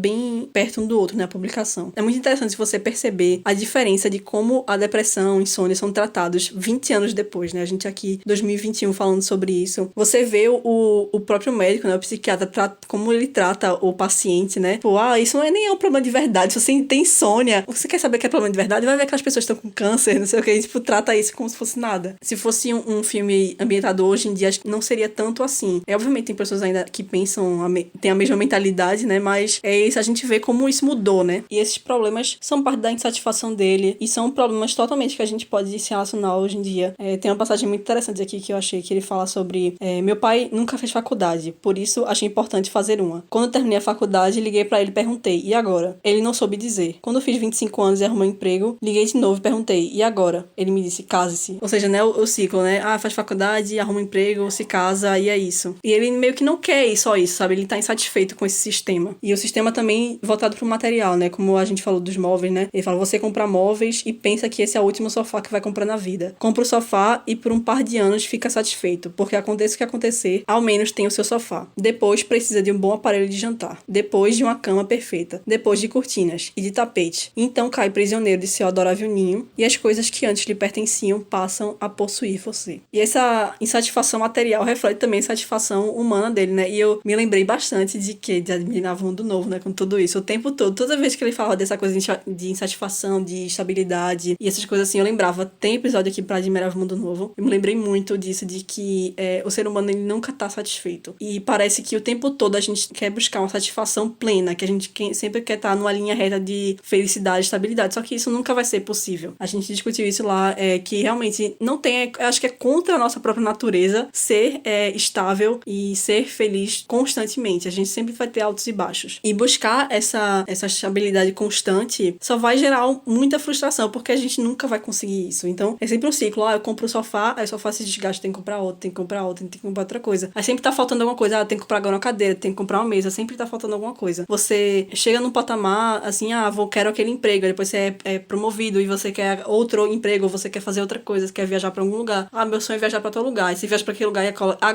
perto um do outro, né, a publicação. É muito interessante você perceber a diferença de como a depressão, a insônia são tratados 20 anos depois, né? A gente aqui, 2021, falando sobre isso. Você vê o próprio médico, né, o psiquiatra, como ele trata o paciente, né? Pô, isso não é nem um problema de verdade. Se você tem insônia, você quer saber que é problema de verdade, vai ver aquelas pessoas que estão com câncer, não sei o que, tipo, trata isso como se fosse nada. Se fosse um filme ambientado hoje em dia, acho que não seria tanto assim. Obviamente tem pessoas ainda que pensam, tem a mesma mentalidade, né, mas isso, a gente vê como isso mudou, né, e esses problemas são parte da insatisfação dele, e são problemas totalmente que a gente pode se relacionar hoje em dia. Tem uma passagem muito interessante aqui que eu achei, que ele fala sobre, meu pai nunca fez faculdade, por isso achei importante fazer uma. Quando eu terminei a faculdade, liguei pra ele e perguntei, e agora? Ele não soube dizer. Quando eu fiz 25 anos e arrumei um emprego, liguei de novo e perguntei, e agora? Ele me disse, case-se. Ou seja, né, o ciclo, né, faz faculdade, arruma um emprego, se casa, e é isso. E ele ele meio que não quer só isso, sabe? Ele tá insatisfeito com esse sistema. E o sistema também voltado pro material, né? Como a gente falou dos móveis, né? Ele fala, você compra móveis e pensa que esse é o último sofá que vai comprar na vida. Compra o sofá e por um par de anos fica satisfeito, porque aconteça o que acontecer, ao menos tem o seu sofá. Depois precisa de um bom aparelho de jantar. Depois de uma cama perfeita. Depois de cortinas e de tapete. Então cai prisioneiro de seu adorável ninho e as coisas que antes lhe pertenciam passam a possuir você. E essa insatisfação material reflete também a insatisfação humana dele, né? E eu me lembrei bastante de Admirável Mundo Novo, né? Com tudo isso. O tempo todo, toda vez que ele falava dessa coisa de insatisfação, de estabilidade e essas coisas assim, eu lembrava, tem episódio aqui pra Admirável Mundo Novo, eu me lembrei muito disso, de que o ser humano ele nunca tá satisfeito. E parece que o tempo todo a gente quer buscar uma satisfação plena, que a gente sempre quer estar numa linha reta de felicidade e estabilidade, só que isso nunca vai ser possível. A gente discutiu isso lá, que realmente não tem, acho que é contra a nossa própria natureza ser estável e ser feliz constantemente. A gente sempre vai ter altos e baixos. E buscar essa estabilidade constante só vai gerar muita frustração, porque a gente nunca vai conseguir isso. Então, é sempre um ciclo. Eu compro o sofá, aí o sofá se desgasta, tem que comprar outro, tem que comprar outro, tem que comprar outra coisa. Aí sempre tá faltando alguma coisa. Tem que comprar agora uma cadeira, tem que comprar uma mesa, sempre tá faltando alguma coisa. Você chega num patamar, assim, quero aquele emprego, aí depois você é promovido e você quer outro emprego, ou você quer fazer outra coisa, você quer viajar pra algum lugar. Meu sonho é viajar pra tal lugar. Aí você viaja pra aquele lugar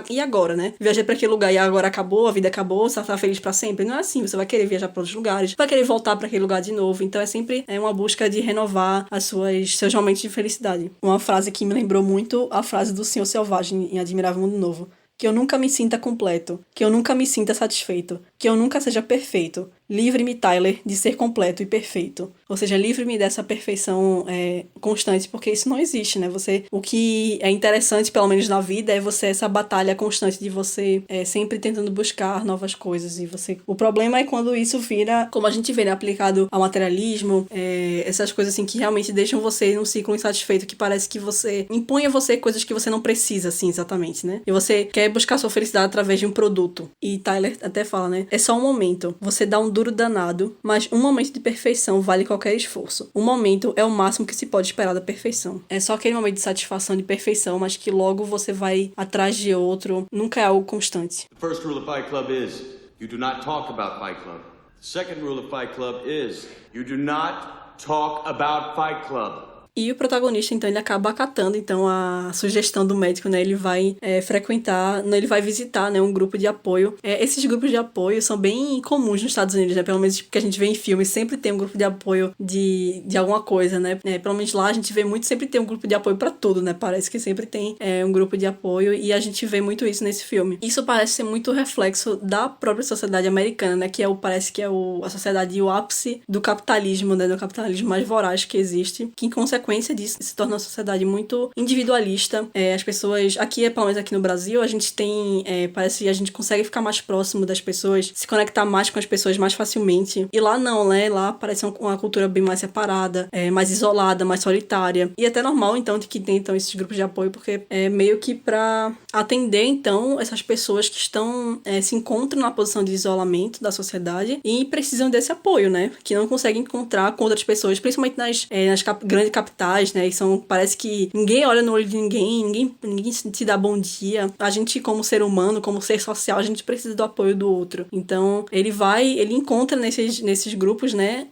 e agora, né? Viajei pra aquele lugar e agora acabou, a vida acabou, você tá feliz pra sempre. Não é assim, você vai querer viajar pra outros lugares, vai querer voltar pra aquele lugar de novo. Então é sempre uma busca de renovar seus momentos de felicidade. Uma frase que me lembrou muito a frase do Senhor Selvagem em Admirável Mundo Novo. Que eu nunca me sinta completo, que eu nunca me sinta satisfeito, que eu nunca seja perfeito. Livre-me, Tyler, de ser completo e perfeito. Ou seja, livre-me dessa perfeição constante, porque isso não existe, né? O que é interessante, pelo menos na vida, é essa batalha constante de você sempre tentando buscar novas coisas. O problema é quando isso vira, como a gente vê, né? Aplicado ao materialismo, essas coisas assim que realmente deixam você num ciclo insatisfeito, que parece que você impõe a você coisas que você não precisa, assim, exatamente, né? E você quer buscar sua felicidade através de um produto. E Tyler até fala, né? É só um momento. Você dá um duro danado, mas um momento de perfeição vale qualquer esforço. Um momento é o máximo que se pode esperar da perfeição. É só aquele momento de satisfação, de perfeição, mas que logo você vai atrás de outro. Nunca é algo constante. The first rule of Fight Club is, you do not talk about Fight Club. The second rule of Fight Club is, you do not talk about Fight Club. E o protagonista, então, ele acaba acatando, então, a sugestão do médico, né? Ele vai ele vai visitar, né, um grupo de apoio. Esses grupos de apoio são bem comuns nos Estados Unidos, né? Pelo menos que a gente vê em filmes, sempre tem um grupo de apoio de alguma coisa, né? Pelo menos lá a gente vê muito, sempre tem um grupo de apoio pra tudo, né? Parece que sempre tem um grupo de apoio e a gente vê muito isso nesse filme. Isso parece ser muito reflexo da própria sociedade americana, né? Parece que é a sociedade e o ápice do capitalismo, né? Do capitalismo mais voraz que existe, que em consequência disso se torna uma sociedade muito individualista. As pessoas, pelo menos aqui no Brasil, a gente tem, parece que a gente consegue ficar mais próximo das pessoas, se conectar mais com as pessoas mais facilmente. E lá não, né? Lá parece uma cultura bem mais separada, mais isolada, mais solitária. E até normal, então, de que tem então esses grupos de apoio, porque é meio que pra atender, então, essas pessoas que se encontram na posição de isolamento da sociedade e precisam desse apoio, né? Que não conseguem encontrar com outras pessoas, principalmente nas grandes capitais, né? Parece que ninguém olha no olho de ninguém te dá bom dia. A gente, como ser humano, como ser social, a gente precisa do apoio do outro. Então, ele encontra nesses grupos, né?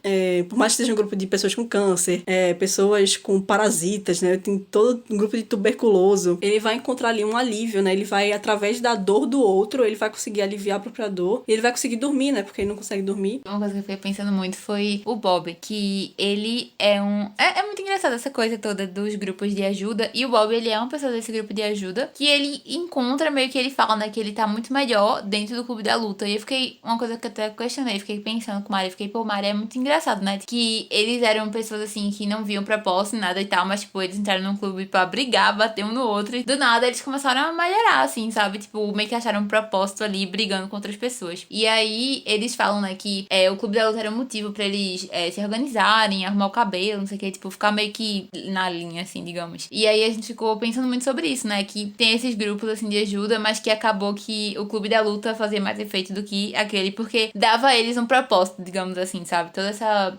Por mais que seja um grupo de pessoas com câncer, pessoas com parasitas, né? Tem todo um grupo de tuberculoso. Ele vai encontrar ali um alívio, né? Ele vai, através da dor do outro, ele vai conseguir aliviar a própria dor. E ele vai conseguir dormir, né? Porque ele não consegue dormir. Uma coisa que eu fiquei pensando muito foi o Bob, que ele é muito engraçado essa coisa toda dos grupos de ajuda. E o Bob, ele é uma pessoa desse grupo de ajuda que ele encontra, meio que ele fala, né, que ele tá muito melhor dentro do clube da luta. E eu fiquei, uma coisa que eu até questionei, fiquei pensando com o Mari, Mari, é muito engraçado, né, que eles eram pessoas, assim, que não viam propósito, nada e tal, mas, tipo, eles entraram num clube pra brigar, bater um no outro, e do nada eles começaram a melhorar, assim, sabe, tipo, meio que acharam um propósito ali, brigando com outras pessoas. E aí, eles falam, né, que o clube da luta era um motivo pra eles se organizarem, arrumar o cabelo, não sei o que, tipo, ficar meio que na linha, assim, digamos. E aí a gente ficou pensando muito sobre isso, né? Que tem esses grupos, assim, de ajuda, mas que acabou que o clube da luta fazia mais efeito do que aquele, porque dava a eles um propósito, digamos assim, sabe? Toda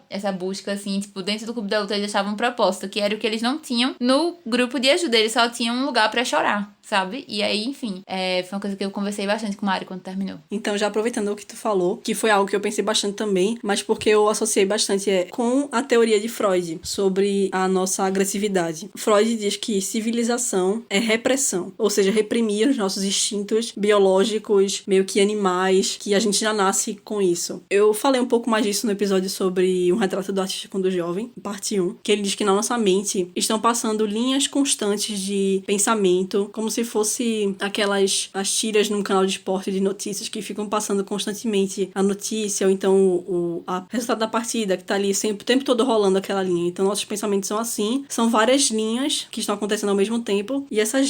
essa busca, assim, tipo, dentro do clube da luta eles achavam um propósito, que era o que eles não tinham no grupo de ajuda. Eles só tinham um lugar pra chorar, sabe? E aí, enfim, foi uma coisa que eu conversei bastante com o Mari quando terminou. Então, já aproveitando o que tu falou, que foi algo que eu pensei bastante também, mas porque eu associei bastante com a teoria de Freud sobre a nossa agressividade. Freud diz que civilização é repressão, ou seja, reprimir os nossos instintos biológicos, meio que animais, que a gente já nasce com isso. Eu falei um pouco mais disso no episódio sobre Um Retrato do Artista quando Jovem, parte 1, que ele diz que na nossa mente estão passando linhas constantes de pensamento, como se fosse as tiras num canal de esporte de notícias que ficam passando constantemente a notícia, ou então o resultado da partida, que tá ali sempre, o tempo todo rolando aquela linha. Então, nossos pensamentos são assim, são várias linhas que estão acontecendo ao mesmo tempo, e essas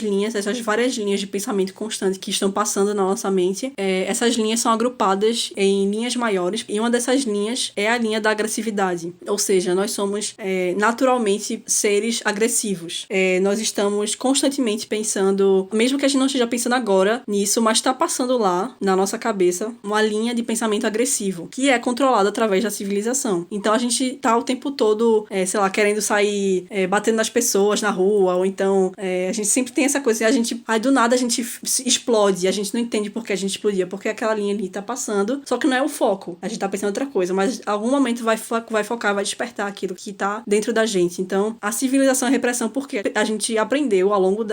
várias linhas de pensamento constante que estão passando na nossa mente, essas linhas são agrupadas em linhas maiores, e uma dessas linhas é a linha da agressividade. Ou seja, nós somos naturalmente seres agressivos. Nós estamos constantemente pensando, mesmo que a gente não esteja pensando agora nisso, mas tá passando lá, na nossa cabeça, uma linha de pensamento agressivo, que é controlada através da civilização. Então a gente tá o tempo todo, querendo sair batendo nas pessoas na rua, ou então a gente sempre tem essa coisa, aí do nada a gente explode, a gente não entende por que a gente explodia, porque aquela linha ali tá passando, só que não é o foco, a gente tá pensando em outra coisa, mas em algum momento vai focar, vai despertar aquilo que tá dentro da gente. Então a civilização é repressão porque a gente aprendeu ao longo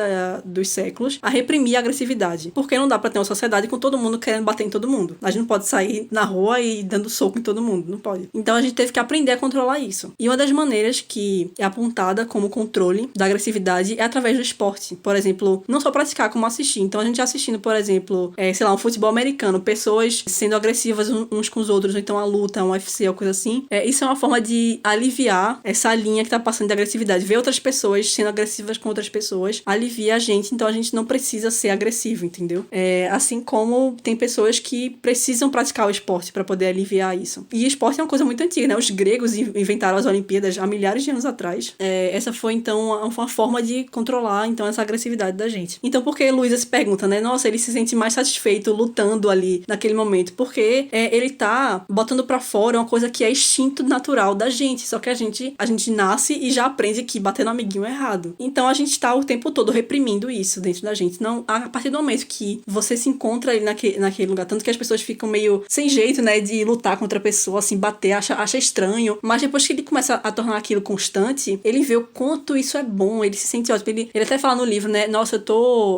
dos séculos a reprimir a agressividade, porque não dá pra ter uma sociedade com todo mundo querendo bater em todo mundo. A gente não pode sair na rua e dando soco em todo mundo, não pode. Então a gente teve que aprender a controlar isso. E uma das maneiras que é apontada como controle da agressividade é através do esporte. Por exemplo, não só praticar, como assistir. Então a gente assistindo, por exemplo, um futebol americano, pessoas sendo agressivas uns com os outros, ou então a luta, um UFC ou coisa assim, isso é uma forma de aliviar essa linha que tá passando de agressividade. Ver outras pessoas sendo agressivas com outras pessoas alivia a gente, então a gente não precisa ser agressivo, entendeu? Assim como tem pessoas que precisam praticar o esporte para poder aliviar isso. E esporte é uma coisa muito antiga, né? Os gregos inventaram as Olimpíadas há milhares de anos atrás. Essa foi, então, uma forma de controlar, então, essa agressividade da gente. Então, por que Luísa se pergunta, né? Nossa, ele se sente mais satisfeito lutando ali naquele momento. Porque ele tá botando pra fora uma coisa que é instinto natural da gente. Só que a gente nasce e já aprende que bater no amiguinho é errado. Então, a gente tá o tempo todo reprimindo isso dentro da gente. Não, a partir do momento que você se encontra ali naquele lugar, tanto que as pessoas ficam meio sem jeito, né, de lutar contra a pessoa, assim, bater, acha estranho, mas depois que ele começa a tornar aquilo constante, ele vê o quanto isso é bom, ele se sente ótimo, ele até fala no livro, né, nossa,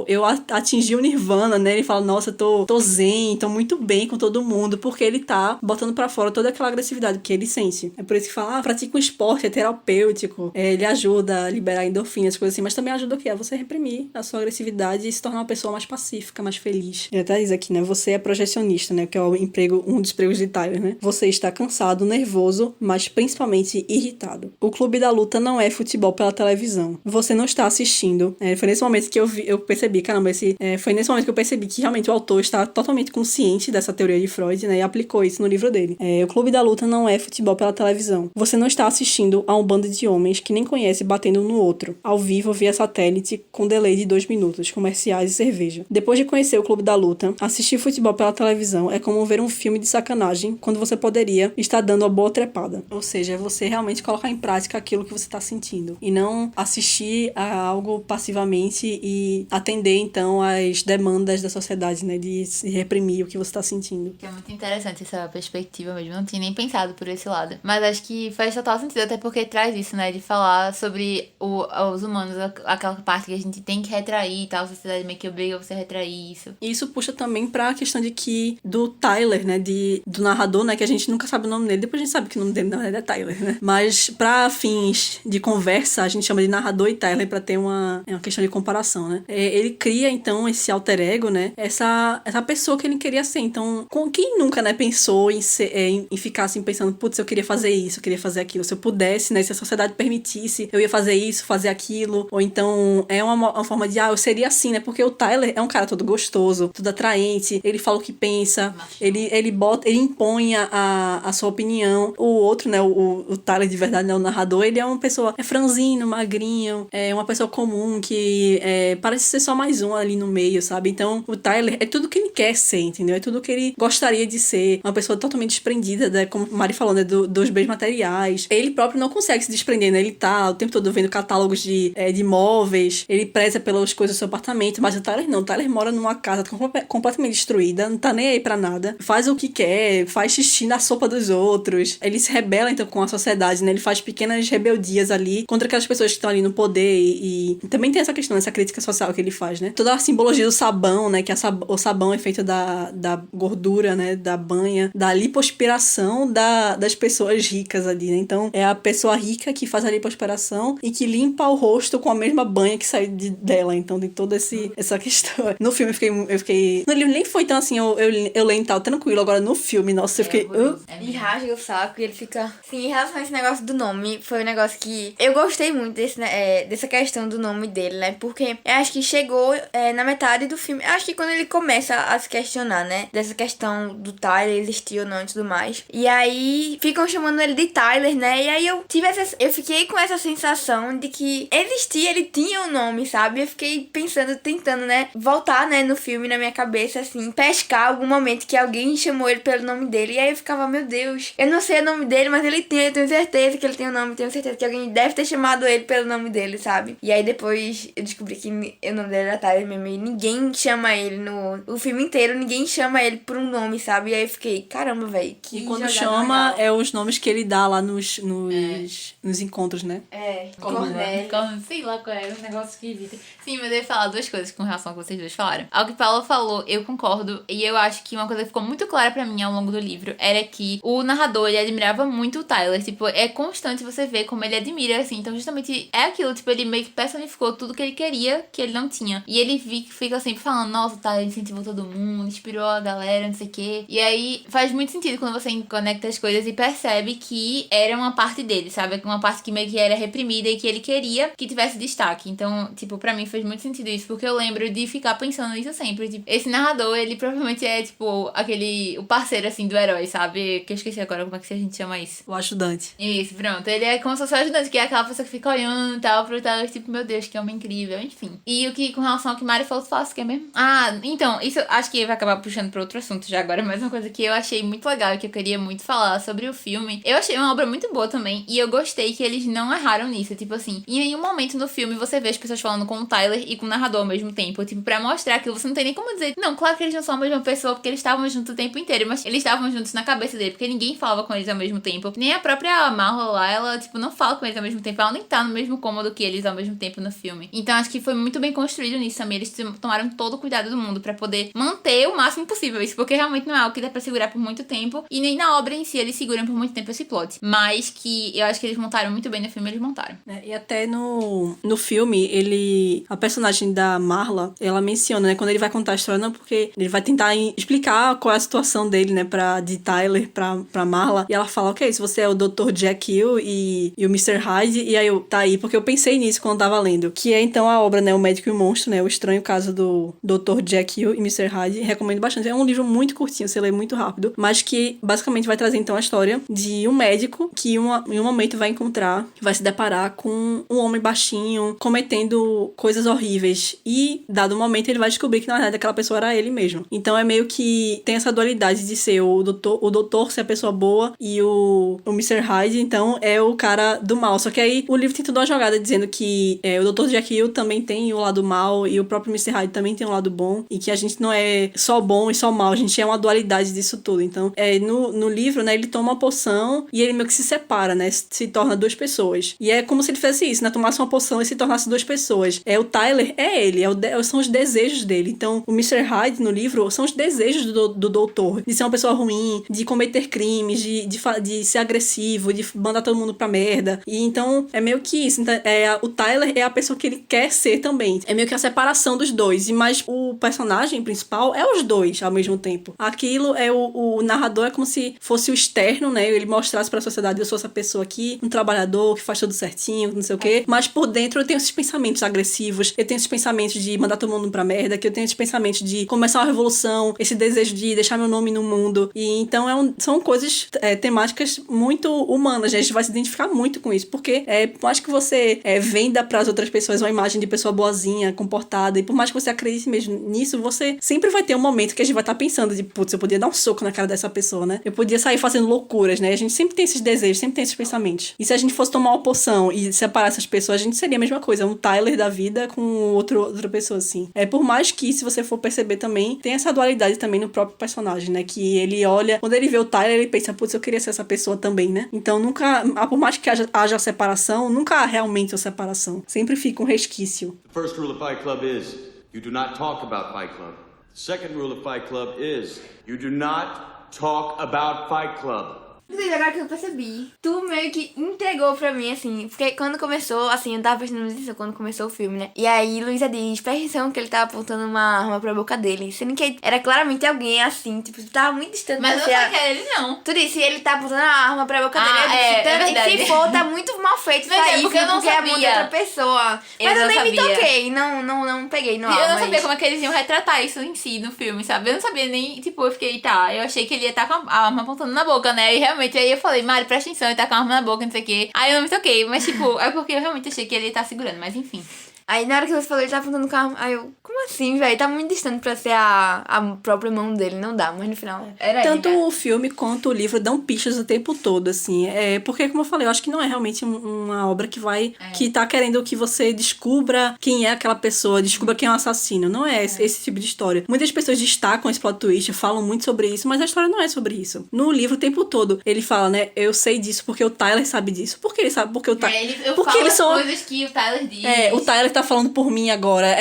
eu atingi o nirvana, né, ele fala, nossa, tô zen, tô muito bem com todo mundo, porque ele tá botando pra fora toda aquela agressividade que ele sente. É por isso que fala, pratica um esporte, é terapêutico, ele ajuda a liberar endorfinas, coisas assim, mas também ajuda o quê? A você reprimir a sua agressividade e se tornar uma pessoa mais pacífica, mais feliz. Ele até diz aqui, né, você é projecionista, né, que é um dos empregos de Tyler, né? Você está cansado, nervoso, mas principalmente irritado. O Clube da Luta não é futebol pela televisão. Você não está assistindo. Foi nesse momento que eu percebi, caramba, foi nesse momento que eu percebi que realmente o autor está totalmente consciente dessa teoria de Freud, né, e aplicou isso no livro dele. O Clube da Luta não é futebol pela televisão. Você não está assistindo a um bando de homens que nem conhece batendo um no outro, ao vivo via satélite, com delay de 2 minutos, comerciais e cerveja. Depois de conhecer o Clube da Luta, assistir futebol pela televisão é como ver um filme de sacanagem quando você poderia estar dando uma boa trepada. Ou seja, é você realmente colocar em prática aquilo que você está sentindo e não assistir a algo passivamente e atender então às demandas da sociedade, né, de se reprimir o que você está sentindo. É muito interessante essa perspectiva mesmo, não tinha nem pensado por esse lado, mas acho que faz total sentido, até porque traz isso, né, de falar sobre os humanos, aquela parte que a gente tem que retrair e tal, a sociedade meio que obriga você a retrair isso. E isso puxa também pra questão do Tyler, né, do narrador, né, que a gente nunca sabe o nome dele, depois a gente sabe que o nome dele na verdade é Tyler, né, mas pra fins de conversa, a gente chama de narrador e Tyler pra ter uma questão de comparação, né. Ele cria, então, esse alter ego, né, essa pessoa que ele queria ser. Então, quem nunca, né, pensou em ficar assim, pensando, putz, eu queria fazer isso, eu queria fazer aquilo, se eu pudesse, né, se a sociedade permitisse, eu ia fazer isso, fazer aquilo, ou então é uma forma de, eu seria assim, né, porque o Tyler é um cara todo gostoso, todo atraente, ele fala o que pensa, ele impõe a sua opinião. O outro, né, o Tyler de verdade, né, o narrador, ele é uma pessoa, franzino, magrinho, é uma pessoa comum que parece ser só mais um ali no meio, sabe? Então, o Tyler é tudo que ele quer ser, entendeu? É tudo que ele gostaria de ser, uma pessoa totalmente desprendida, né, como a Mari falou, né, dos bens materiais. Ele próprio não consegue se desprender, né? Ele tá o tempo todo vendo catálogos de móveis, ele preza pelas coisas o seu apartamento, mas o Tyler não. O Tyler mora numa casa completamente destruída, não tá nem aí pra nada. Faz o que quer, faz xixi na sopa dos outros. Ele se rebela, então, com a sociedade, né? Ele faz pequenas rebeldias ali contra aquelas pessoas que estão ali no poder e também tem essa questão, essa crítica social que ele faz, né? Toda a simbologia do sabão, né? Que o sabão é feito da gordura, né? Da banha, da lipoaspiração das pessoas ricas ali, né? Então, é a pessoa rica que faz a lipoaspiração e que limpa o rosto com a mesma banha que sai dela. Então, tem toda essa questão. No filme, eu fiquei... No livro nem foi tão assim, eu leio e tal, tranquilo. Agora, no filme, nossa, eu fiquei... E rasga o saco e ele fica... Sim, em relação a esse negócio do nome, foi um negócio que... Eu gostei muito dessa questão do nome dele, né? Porque eu acho que chegou na metade do filme. Eu acho que quando ele começa a se questionar, né? Dessa questão do Tyler existir ou não e tudo mais. E aí, ficam chamando ele de Tyler, né? E aí, eu fiquei com essa sensação de que existia, ele tinha um nome, sabe? Eu fiquei pensando, tentando, né? Voltar, né? No filme, na minha cabeça, assim. Pescar algum momento que alguém chamou ele pelo nome dele. E aí, eu ficava, meu Deus. Eu não sei o nome dele, mas ele tem. Eu tenho certeza que ele tem o nome. Tenho certeza que alguém deve ter chamado ele pelo nome dele, sabe? E aí, depois, eu descobri que o nome dele era Tyler mesmo. E ninguém chama ele o filme inteiro. Ninguém chama ele por um nome, sabe? E aí, eu fiquei, caramba, velho. E quando chama, é os nomes que ele dá lá nos encontros, né? Cornélio. Sei lá qual é, um negócio esquisito. Sim, mas eu ia falar duas coisas com relação ao que vocês dois falaram. Ao que Paula falou, eu concordo. E eu acho que uma coisa que ficou muito clara pra mim ao longo do livro era que o narrador, ele admirava muito o Tyler. Tipo, é constante você ver como ele admira, assim. Então, justamente, é aquilo. Tipo, ele meio que personificou tudo que ele queria, que ele não tinha. E ele fica sempre falando, nossa, o Tyler incentivou todo mundo, inspirou a galera, não sei o quê. E aí, faz muito sentido quando você conecta as coisas e percebe que era uma parte dele, sabe? Uma parte que meio que era reprimida e que ele queria que tivesse destaque. Então, tipo, pra mim fez muito sentido isso, porque eu lembro de ficar pensando nisso sempre. Tipo, esse narrador, ele provavelmente é, tipo, o parceiro, assim, do herói, sabe? Que eu esqueci agora como é que a gente chama isso. O ajudante. Isso, pronto. Ele é como se fosse o ajudante, que é aquela pessoa que fica olhando e tal, pro Tyler, tipo, meu Deus, que homem incrível, enfim. E o que, com relação ao que Mari falou, tu fala, que é mesmo? Ah, então, isso acho que vai acabar puxando pra outro assunto já agora, mas uma coisa que eu achei muito legal e que eu queria muito falar sobre o filme. Eu achei uma obra muito boa também, e eu gostei que eles não erraram nisso, tipo assim, em nenhum momento no filme você vê as pessoas falando com o Tyler e com o narrador ao mesmo tempo, tipo, pra mostrar que você não tem nem como dizer, não, claro que eles não são a mesma pessoa, porque eles estavam juntos o tempo inteiro, mas eles estavam juntos na cabeça dele, porque ninguém falava com eles ao mesmo tempo, nem a própria Marla lá, ela, tipo, não fala com eles ao mesmo tempo, ela nem tá no mesmo cômodo que eles ao mesmo tempo no filme. Então, acho que foi muito bem construído nisso também, eles tomaram todo o cuidado do mundo pra poder manter o máximo possível isso, porque realmente não é algo que dá pra segurar por muito tempo, e nem na obra em si eles seguram por muito tempo esse plot, mas que eu acho que eles montaram muito bem no filme, eles montaram. E até no filme, a personagem da Marla, ela menciona, né, quando ele vai contar a história, não, porque ele vai tentar explicar qual é a situação dele, né, de Tyler pra Marla, e ela fala, ok, se você é o Dr. Jack Hill e o Mr. Hyde, e aí tá aí, porque eu pensei nisso quando tava lendo, que é então a obra, né, O Médico e o Monstro, né, o estranho caso do Dr. Jack Hill e Mr. Hyde, recomendo bastante, é um livro muito curtinho, você lê muito rápido, mas que basicamente vai trazer então a história de um médico que em um momento vai se deparar com um homem baixinho cometendo coisas horríveis e dado momento ele vai descobrir que na verdade aquela pessoa era ele mesmo. Então é meio que tem essa dualidade de ser o doutor ser a pessoa boa e o Mr. Hyde então é o cara do mal. Só que aí o livro tem toda uma jogada dizendo que o Dr. Jack Hill também tem o lado mal e o próprio Mr. Hyde também tem um lado bom e que a gente não é só bom e só mal, a gente é uma dualidade disso tudo. Então no livro, né, ele toma uma poção e ele meio que se separa, né, se torna duas pessoas. E é como se ele fizesse isso, né, tomasse uma poção e se tornasse duas pessoas. O Tyler é ele, são os desejos dele. Então o Mr. Hyde no livro são os desejos do doutor, de ser uma pessoa ruim, de cometer crimes, de ser agressivo, de mandar todo mundo pra merda. E então é meio que isso. Então, o Tyler é a pessoa que ele quer ser também. É meio que a separação dos dois. Mas o personagem principal é os dois ao mesmo tempo. Aquilo o narrador é como se fosse o externo, né? Ele mostrasse pra sociedade, eu sou essa pessoa aqui, um trabalhador que faz tudo certinho, não sei o quê. Mas por dentro eu tenho esses pensamentos agressivos, eu tenho esses pensamentos de mandar todo mundo pra merda, que eu tenho esses pensamentos de começar uma revolução, esse desejo de deixar meu nome no mundo. E então são coisas, temáticas muito humanas, né? A gente vai se identificar muito com isso, porque por mais que você venda pras outras pessoas uma imagem de pessoa boazinha, comportada, e por mais que você acredite mesmo nisso, você sempre vai ter um momento que a gente vai estar pensando de, putz, eu podia dar um soco na cara dessa pessoa, né? Eu podia sair fazendo loucuras, né? A gente sempre tem esses desejos, sempre tem esses pensamentos. E se a gente fosse tomar uma poção e separar essas pessoas, a gente seria a mesma coisa, um Tyler da vida com outra pessoa, assim. Por mais que, se você for perceber também, tem essa dualidade também no próprio personagem, né? Que ele olha, quando ele vê o Tyler, ele pensa, putz, eu queria ser essa pessoa também, né? Então nunca, por mais que haja separação, nunca há realmente a separação. Sempre fica um resquício. The first rule of Fight Club is, you do not talk about Fight Club. The second rule of Fight Club is, you do not talk about Fight Club. Agora que eu percebi, tu meio que entregou pra mim, assim, porque quando começou, assim, eu tava prestando atenção quando começou o filme, né? E aí Luísa diz, presta atenção que ele tava apontando uma arma pra boca dele, sendo que era claramente alguém assim, tipo, tava muito distante. Mas eu não sei que era ele, não. Tu disse, ele tá apontando a arma pra boca dele, eu disse, é verdade. se for, tá muito mal feito Mas isso é aí, porque eu não é a mão de sabia. outra pessoa. Eu Mas eu não nem me sabia. toquei, não peguei no ar. Eu não sabia como é que eles iam retratar isso em si no filme, sabe? Eu não sabia nem, tipo, eu fiquei, tá, eu achei que ele ia estar com a arma apontando na boca, né? E realmente, aí eu falei, Mari, presta atenção, ele tá com a arma na boca, não sei o quê. Aí eu não me toquei, mas tipo, é porque eu realmente achei que ele ia estar segurando, mas enfim. Aí na hora que você falou, ele tá apontando com a arma, aí eu, como assim, velho? Tá muito distante pra ser a própria mão dele, não dá, mas no final era Tanto ele, né? o filme quanto o livro dão pistas o tempo todo, assim. Porque, como eu falei, eu acho que não é realmente uma obra que vai... Que tá querendo que você descubra quem é aquela pessoa, descubra quem é o assassino. Não é esse tipo de história. Muitas pessoas destacam esse plot twist, falam muito sobre isso, mas a história não é sobre isso. No livro, o tempo todo, ele fala, né? Eu sei disso porque o Tyler sabe disso. Por que ele sabe? Porque o Tyler... Eu porque falo eles as são... coisas que o Tyler diz. O Tyler tá falando por mim agora.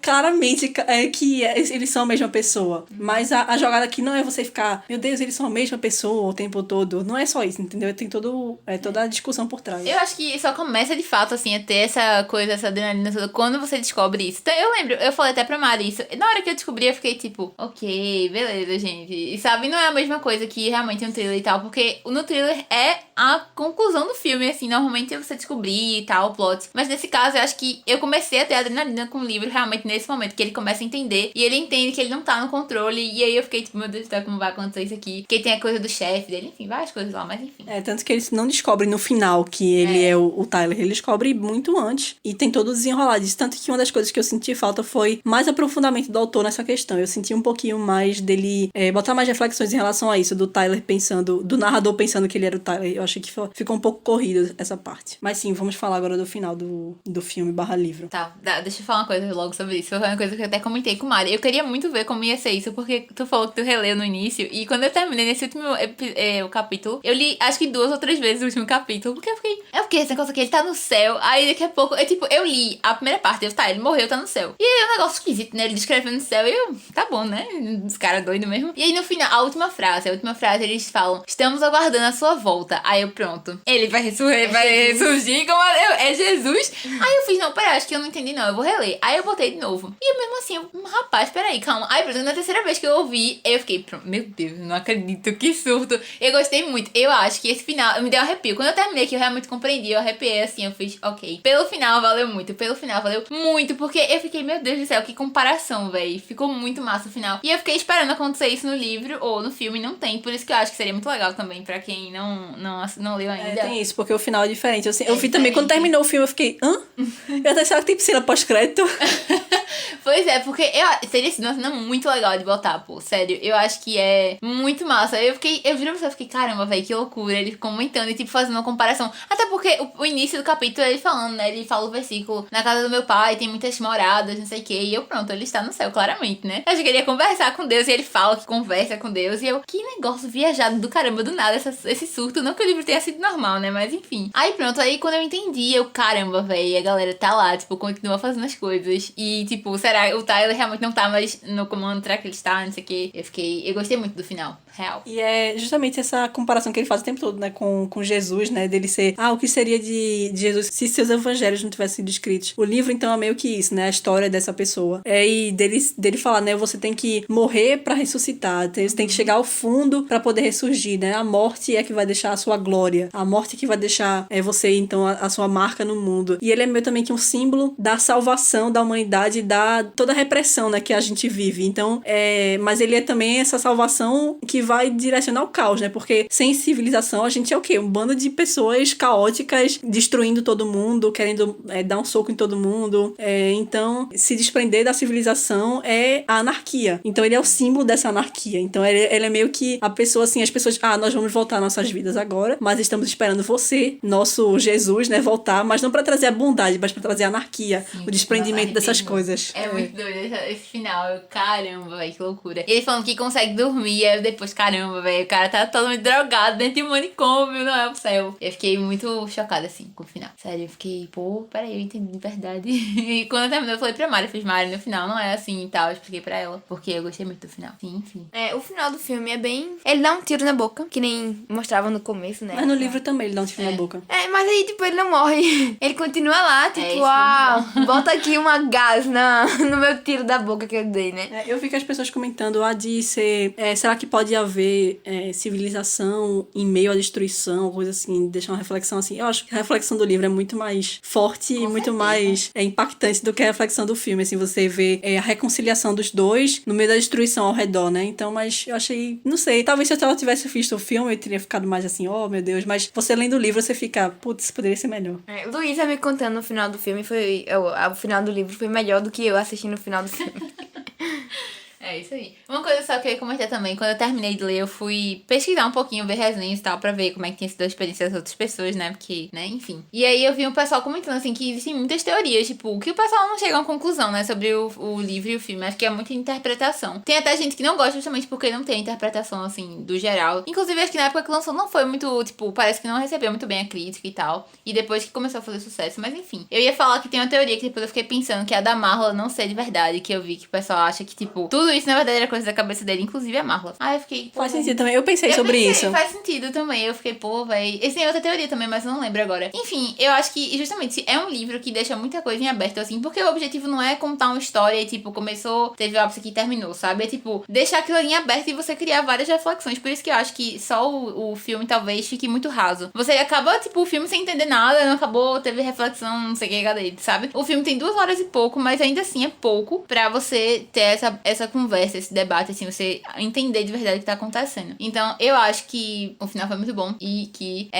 Claramente que eles são a mesma pessoa. Mas a jogada aqui não é você ficar, meu Deus, eles são a mesma pessoa o tempo todo. Não é só isso, entendeu? Tem toda a discussão por trás. Eu acho que só começa de fato, assim, a ter essa coisa, essa adrenalina toda, quando você descobre isso. Então, eu lembro, eu falei até pra Mari isso. Na hora que eu descobri, eu fiquei tipo, ok, beleza, gente. E sabe, não é a mesma coisa que realmente um thriller e tal, porque no thriller é a conclusão do filme, assim, normalmente é você descobrir e tal, o plot. Mas nesse caso, eu acho que eu comecei a ter adrenalina com o livro realmente nesse momento, que ele começa a entender, e ele entende que ele não tá no controle, e aí eu fiquei tipo, meu Deus do céu, como vai acontecer isso aqui? Porque tem a coisa do chefe dele, enfim, várias coisas lá, mas enfim. Tanto que eles não descobrem no final que ele é o Tyler, ele descobre muito antes, e tem todo o desenrolar disso. Tanto que uma das coisas que eu senti falta foi mais aprofundamento do autor nessa questão. Eu senti um pouquinho mais dele botar mais reflexões em relação a isso, do Tyler pensando, do narrador pensando que ele era o Tyler. Eu achei que ficou um pouco corrido essa parte. Mas sim, vamos falar agora do final do filme / livro. Tá, deixa eu falar uma coisa logo sobre isso. Foi uma coisa que eu até comentei com o Mari. Eu queria muito ver como ia ser isso, porque tu falou que tu releu no início, e quando eu terminei nesse último o capítulo, eu li acho que 2 ou 3 vezes o último capítulo, porque eu fiquei, esse negócio aqui, ele tá no céu, aí daqui a pouco, eu li a primeira parte, ele morreu, tá no céu. E aí é um negócio esquisito, né, ele descrevendo no céu, e eu, tá bom, né, os caras doidos mesmo. E aí no final, a última frase, eles falam, estamos aguardando a sua volta. Aí eu, pronto, ele vai ressurgir como é Jesus. Aí eu fiz, não, pera, acho que eu não entendi não, eu vou reler. Aí eu botei de novo. E eu mesmo assim, rapaz, peraí, calma. Aí, na terceira vez que eu ouvi, eu fiquei, meu Deus, não acredito, que surto. Eu gostei muito. Eu acho que esse final, me deu um arrepio. Quando eu terminei, que eu realmente compreendi, eu arrepiei assim, eu fiz, ok. Pelo final, valeu muito, porque eu fiquei, meu Deus do céu, que comparação, velho. Ficou muito massa o final. E eu fiquei esperando acontecer isso no livro ou no filme, não tem. Por isso que eu acho que seria muito legal também, pra quem não leu ainda. Tem isso, porque o final é diferente. Eu vi também, quando terminou o filme, eu fiquei, hã? Eu até será que tem piscina pós-crédito? Pois é, porque seria assim, uma cena muito legal de botar, pô. Sério, eu acho que é muito massa. Eu juro pra você, eu fiquei, caramba, velho, que loucura. Ele comentando e, tipo, fazendo uma comparação. Até porque o início do capítulo, ele falando, né? Ele fala o versículo, na casa do meu pai tem muitas moradas, não sei o quê. E eu, pronto, ele está no céu, claramente, né? Eu achei que ele ia conversar com Deus, e ele fala que conversa com Deus. E eu, que negócio viajado do caramba, do nada, esse surto. Não que o livro tenha sido normal, né? Mas enfim. Aí pronto, aí quando eu entendi, eu, caramba, velho, a galera tá lá, tipo, continua fazendo as coisas. E, tipo, será o Tyler realmente não tá mais no comando, será que ele está, não sei o quê. Eu gostei muito do final, real. E é justamente essa comparação que ele faz o tempo todo, né, com Jesus, né, dele ser, o que seria de Jesus se seus evangelhos não tivessem sido escritos. O livro, então, é meio que isso, né, a história dessa pessoa. E dele falar, né, você tem que morrer pra ressuscitar, você tem que chegar ao fundo pra poder ressurgir, né, a morte é que vai deixar a sua glória, a morte é que vai deixar você, então, a sua marca no mundo. E ele é meio também que um símbolo da salvação da humanidade, da toda a repressão, né, que a gente vive. Então, mas ele é também essa salvação que vai direcionar o caos, né? Porque sem civilização a gente é o quê? Um bando de pessoas caóticas, destruindo todo mundo, querendo dar um soco em todo mundo. Então, se desprender da civilização é a anarquia. Então, ele é o símbolo dessa anarquia. Então, ele é meio que a pessoa, assim, as pessoas, nós vamos voltar às nossas vidas agora, mas estamos esperando você, nosso Jesus, né, voltar, mas não pra trazer a bondade, mas pra trazer a anarquia, o desprendimento dessas coisas. É muito doido esse final. Caramba, velho, que loucura. E ele falando que consegue dormir, aí depois, caramba, velho, o cara tá totalmente drogado dentro de um manicômio, não é o céu. Eu fiquei muito chocada, assim, com o final. Sério, eu fiquei, peraí, eu entendi de verdade. E quando eu terminou, eu falei pra Mari, eu fiz, Mari, no final não é assim e tal, eu expliquei pra ela, porque eu gostei muito do final. Sim, enfim. O final do filme é bem... Ele dá um tiro na boca, que nem mostrava no começo, né? Mas no livro também ele dá um tiro na boca. Mas aí, tipo, ele não morre. Ele continua lá, tipo, bota aqui uma gás no meu tiro da boca que eu dei, né? Eu vi que as pessoas comentando, de ser... será que pode haver civilização em meio à destruição, coisa assim, deixar uma reflexão assim. Eu acho que a reflexão do livro é muito mais forte e muito mais impactante do que a reflexão do filme, assim, você vê a reconciliação dos dois no meio da destruição ao redor, né? Então, mas eu achei, não sei, talvez se eu tivesse visto o filme, eu teria ficado mais assim, oh meu Deus, mas você lendo o livro, você fica, putz, poderia ser melhor. Luísa me contando no final do filme, o final do livro foi melhor do que eu assistindo o final do filme. É isso aí. Uma coisa só que eu ia comentar também, quando eu terminei de ler, eu fui pesquisar um pouquinho, ver resenhas e tal, pra ver como é que tinha sido a experiência das outras pessoas, né? Porque, né, enfim. E aí eu vi um pessoal comentando, assim, que existem muitas teorias, tipo, que o pessoal não chega a uma conclusão, né, sobre o livro e o filme. Acho que é muita interpretação. Tem até gente que não gosta justamente porque não tem interpretação, assim, do geral. Inclusive, acho que na época que lançou não foi muito, tipo, parece que não recebeu muito bem a crítica e tal. E depois que começou a fazer sucesso, mas enfim. Eu ia falar que tem uma teoria que depois eu fiquei pensando que é a da Marla não ser de verdade, que eu vi que o pessoal acha que, tipo, tudo isso na verdade era coisa da cabeça dele, inclusive a Marla. Aí eu fiquei... Faz sentido também. Eu pensei sobre isso. Faz sentido também. Eu fiquei, véi. Esse tem outra teoria também, mas eu não lembro agora. Enfim, eu acho que justamente é um livro que deixa muita coisa em aberto, assim, porque o objetivo não é contar uma história e, tipo, começou, teve o ápice aqui e terminou, sabe? É, tipo, deixar aquilo ali em aberto e você criar várias reflexões. Por isso que eu acho que só o filme talvez fique muito raso. Você acaba, tipo, o filme sem entender nada, não acabou, teve reflexão, não sei o que, cadê, sabe? O filme tem 2 horas e pouco, mas ainda assim é pouco pra você ter essa conversa, esse debate, assim, você entender de verdade o que tá acontecendo. Então, eu acho que o final foi muito bom e que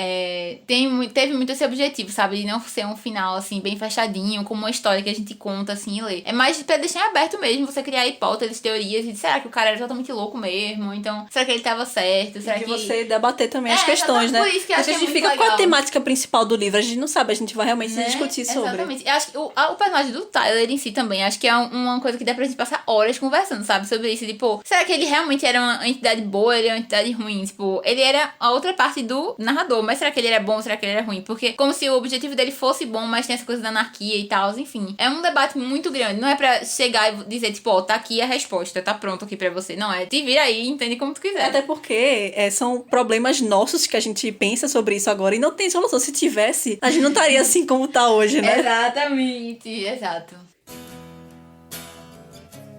teve muito esse objetivo, sabe? De não ser um final, assim, bem fechadinho, como uma história que a gente conta, assim, e lê. É mais pra deixar em aberto mesmo, você criar hipóteses, teorias, e será que o cara era totalmente louco mesmo? Então, será que ele tava certo? Será que você debater também as questões, né? Por isso que eu acho que a gente fica legal. Qual a temática principal do livro? A gente não sabe, a gente vai realmente discutir sobre. Exatamente. Eu acho que o personagem do Tyler em si também, acho que é uma coisa que dá pra gente passar horas conversando, sabe? Sobre isso, tipo, será que ele realmente era uma entidade boa, ele era uma entidade ruim? Tipo, ele era a outra parte do narrador, mas será que ele era bom, será que ele era ruim? Porque como se o objetivo dele fosse bom, mas tem essa coisa da anarquia e tal, enfim. É um debate muito grande, não é pra chegar e dizer, tipo, tá aqui a resposta, tá pronto aqui pra você. Não, te vira aí, entende como tu quiser. Até porque são problemas nossos que a gente pensa sobre isso agora e não tem solução. Se tivesse, a gente não estaria assim como tá hoje, né? Exatamente, exato.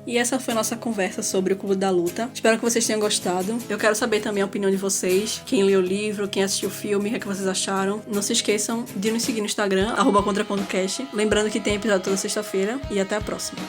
E essa foi a nossa conversa sobre o Clube da Luta. Espero que vocês tenham gostado. Eu quero saber também a opinião de vocês. Quem leu o livro, quem assistiu o filme, o que é que vocês acharam. Não se esqueçam de nos seguir no Instagram, @contrapontocast. Lembrando que tem episódio toda sexta-feira. E até a próxima.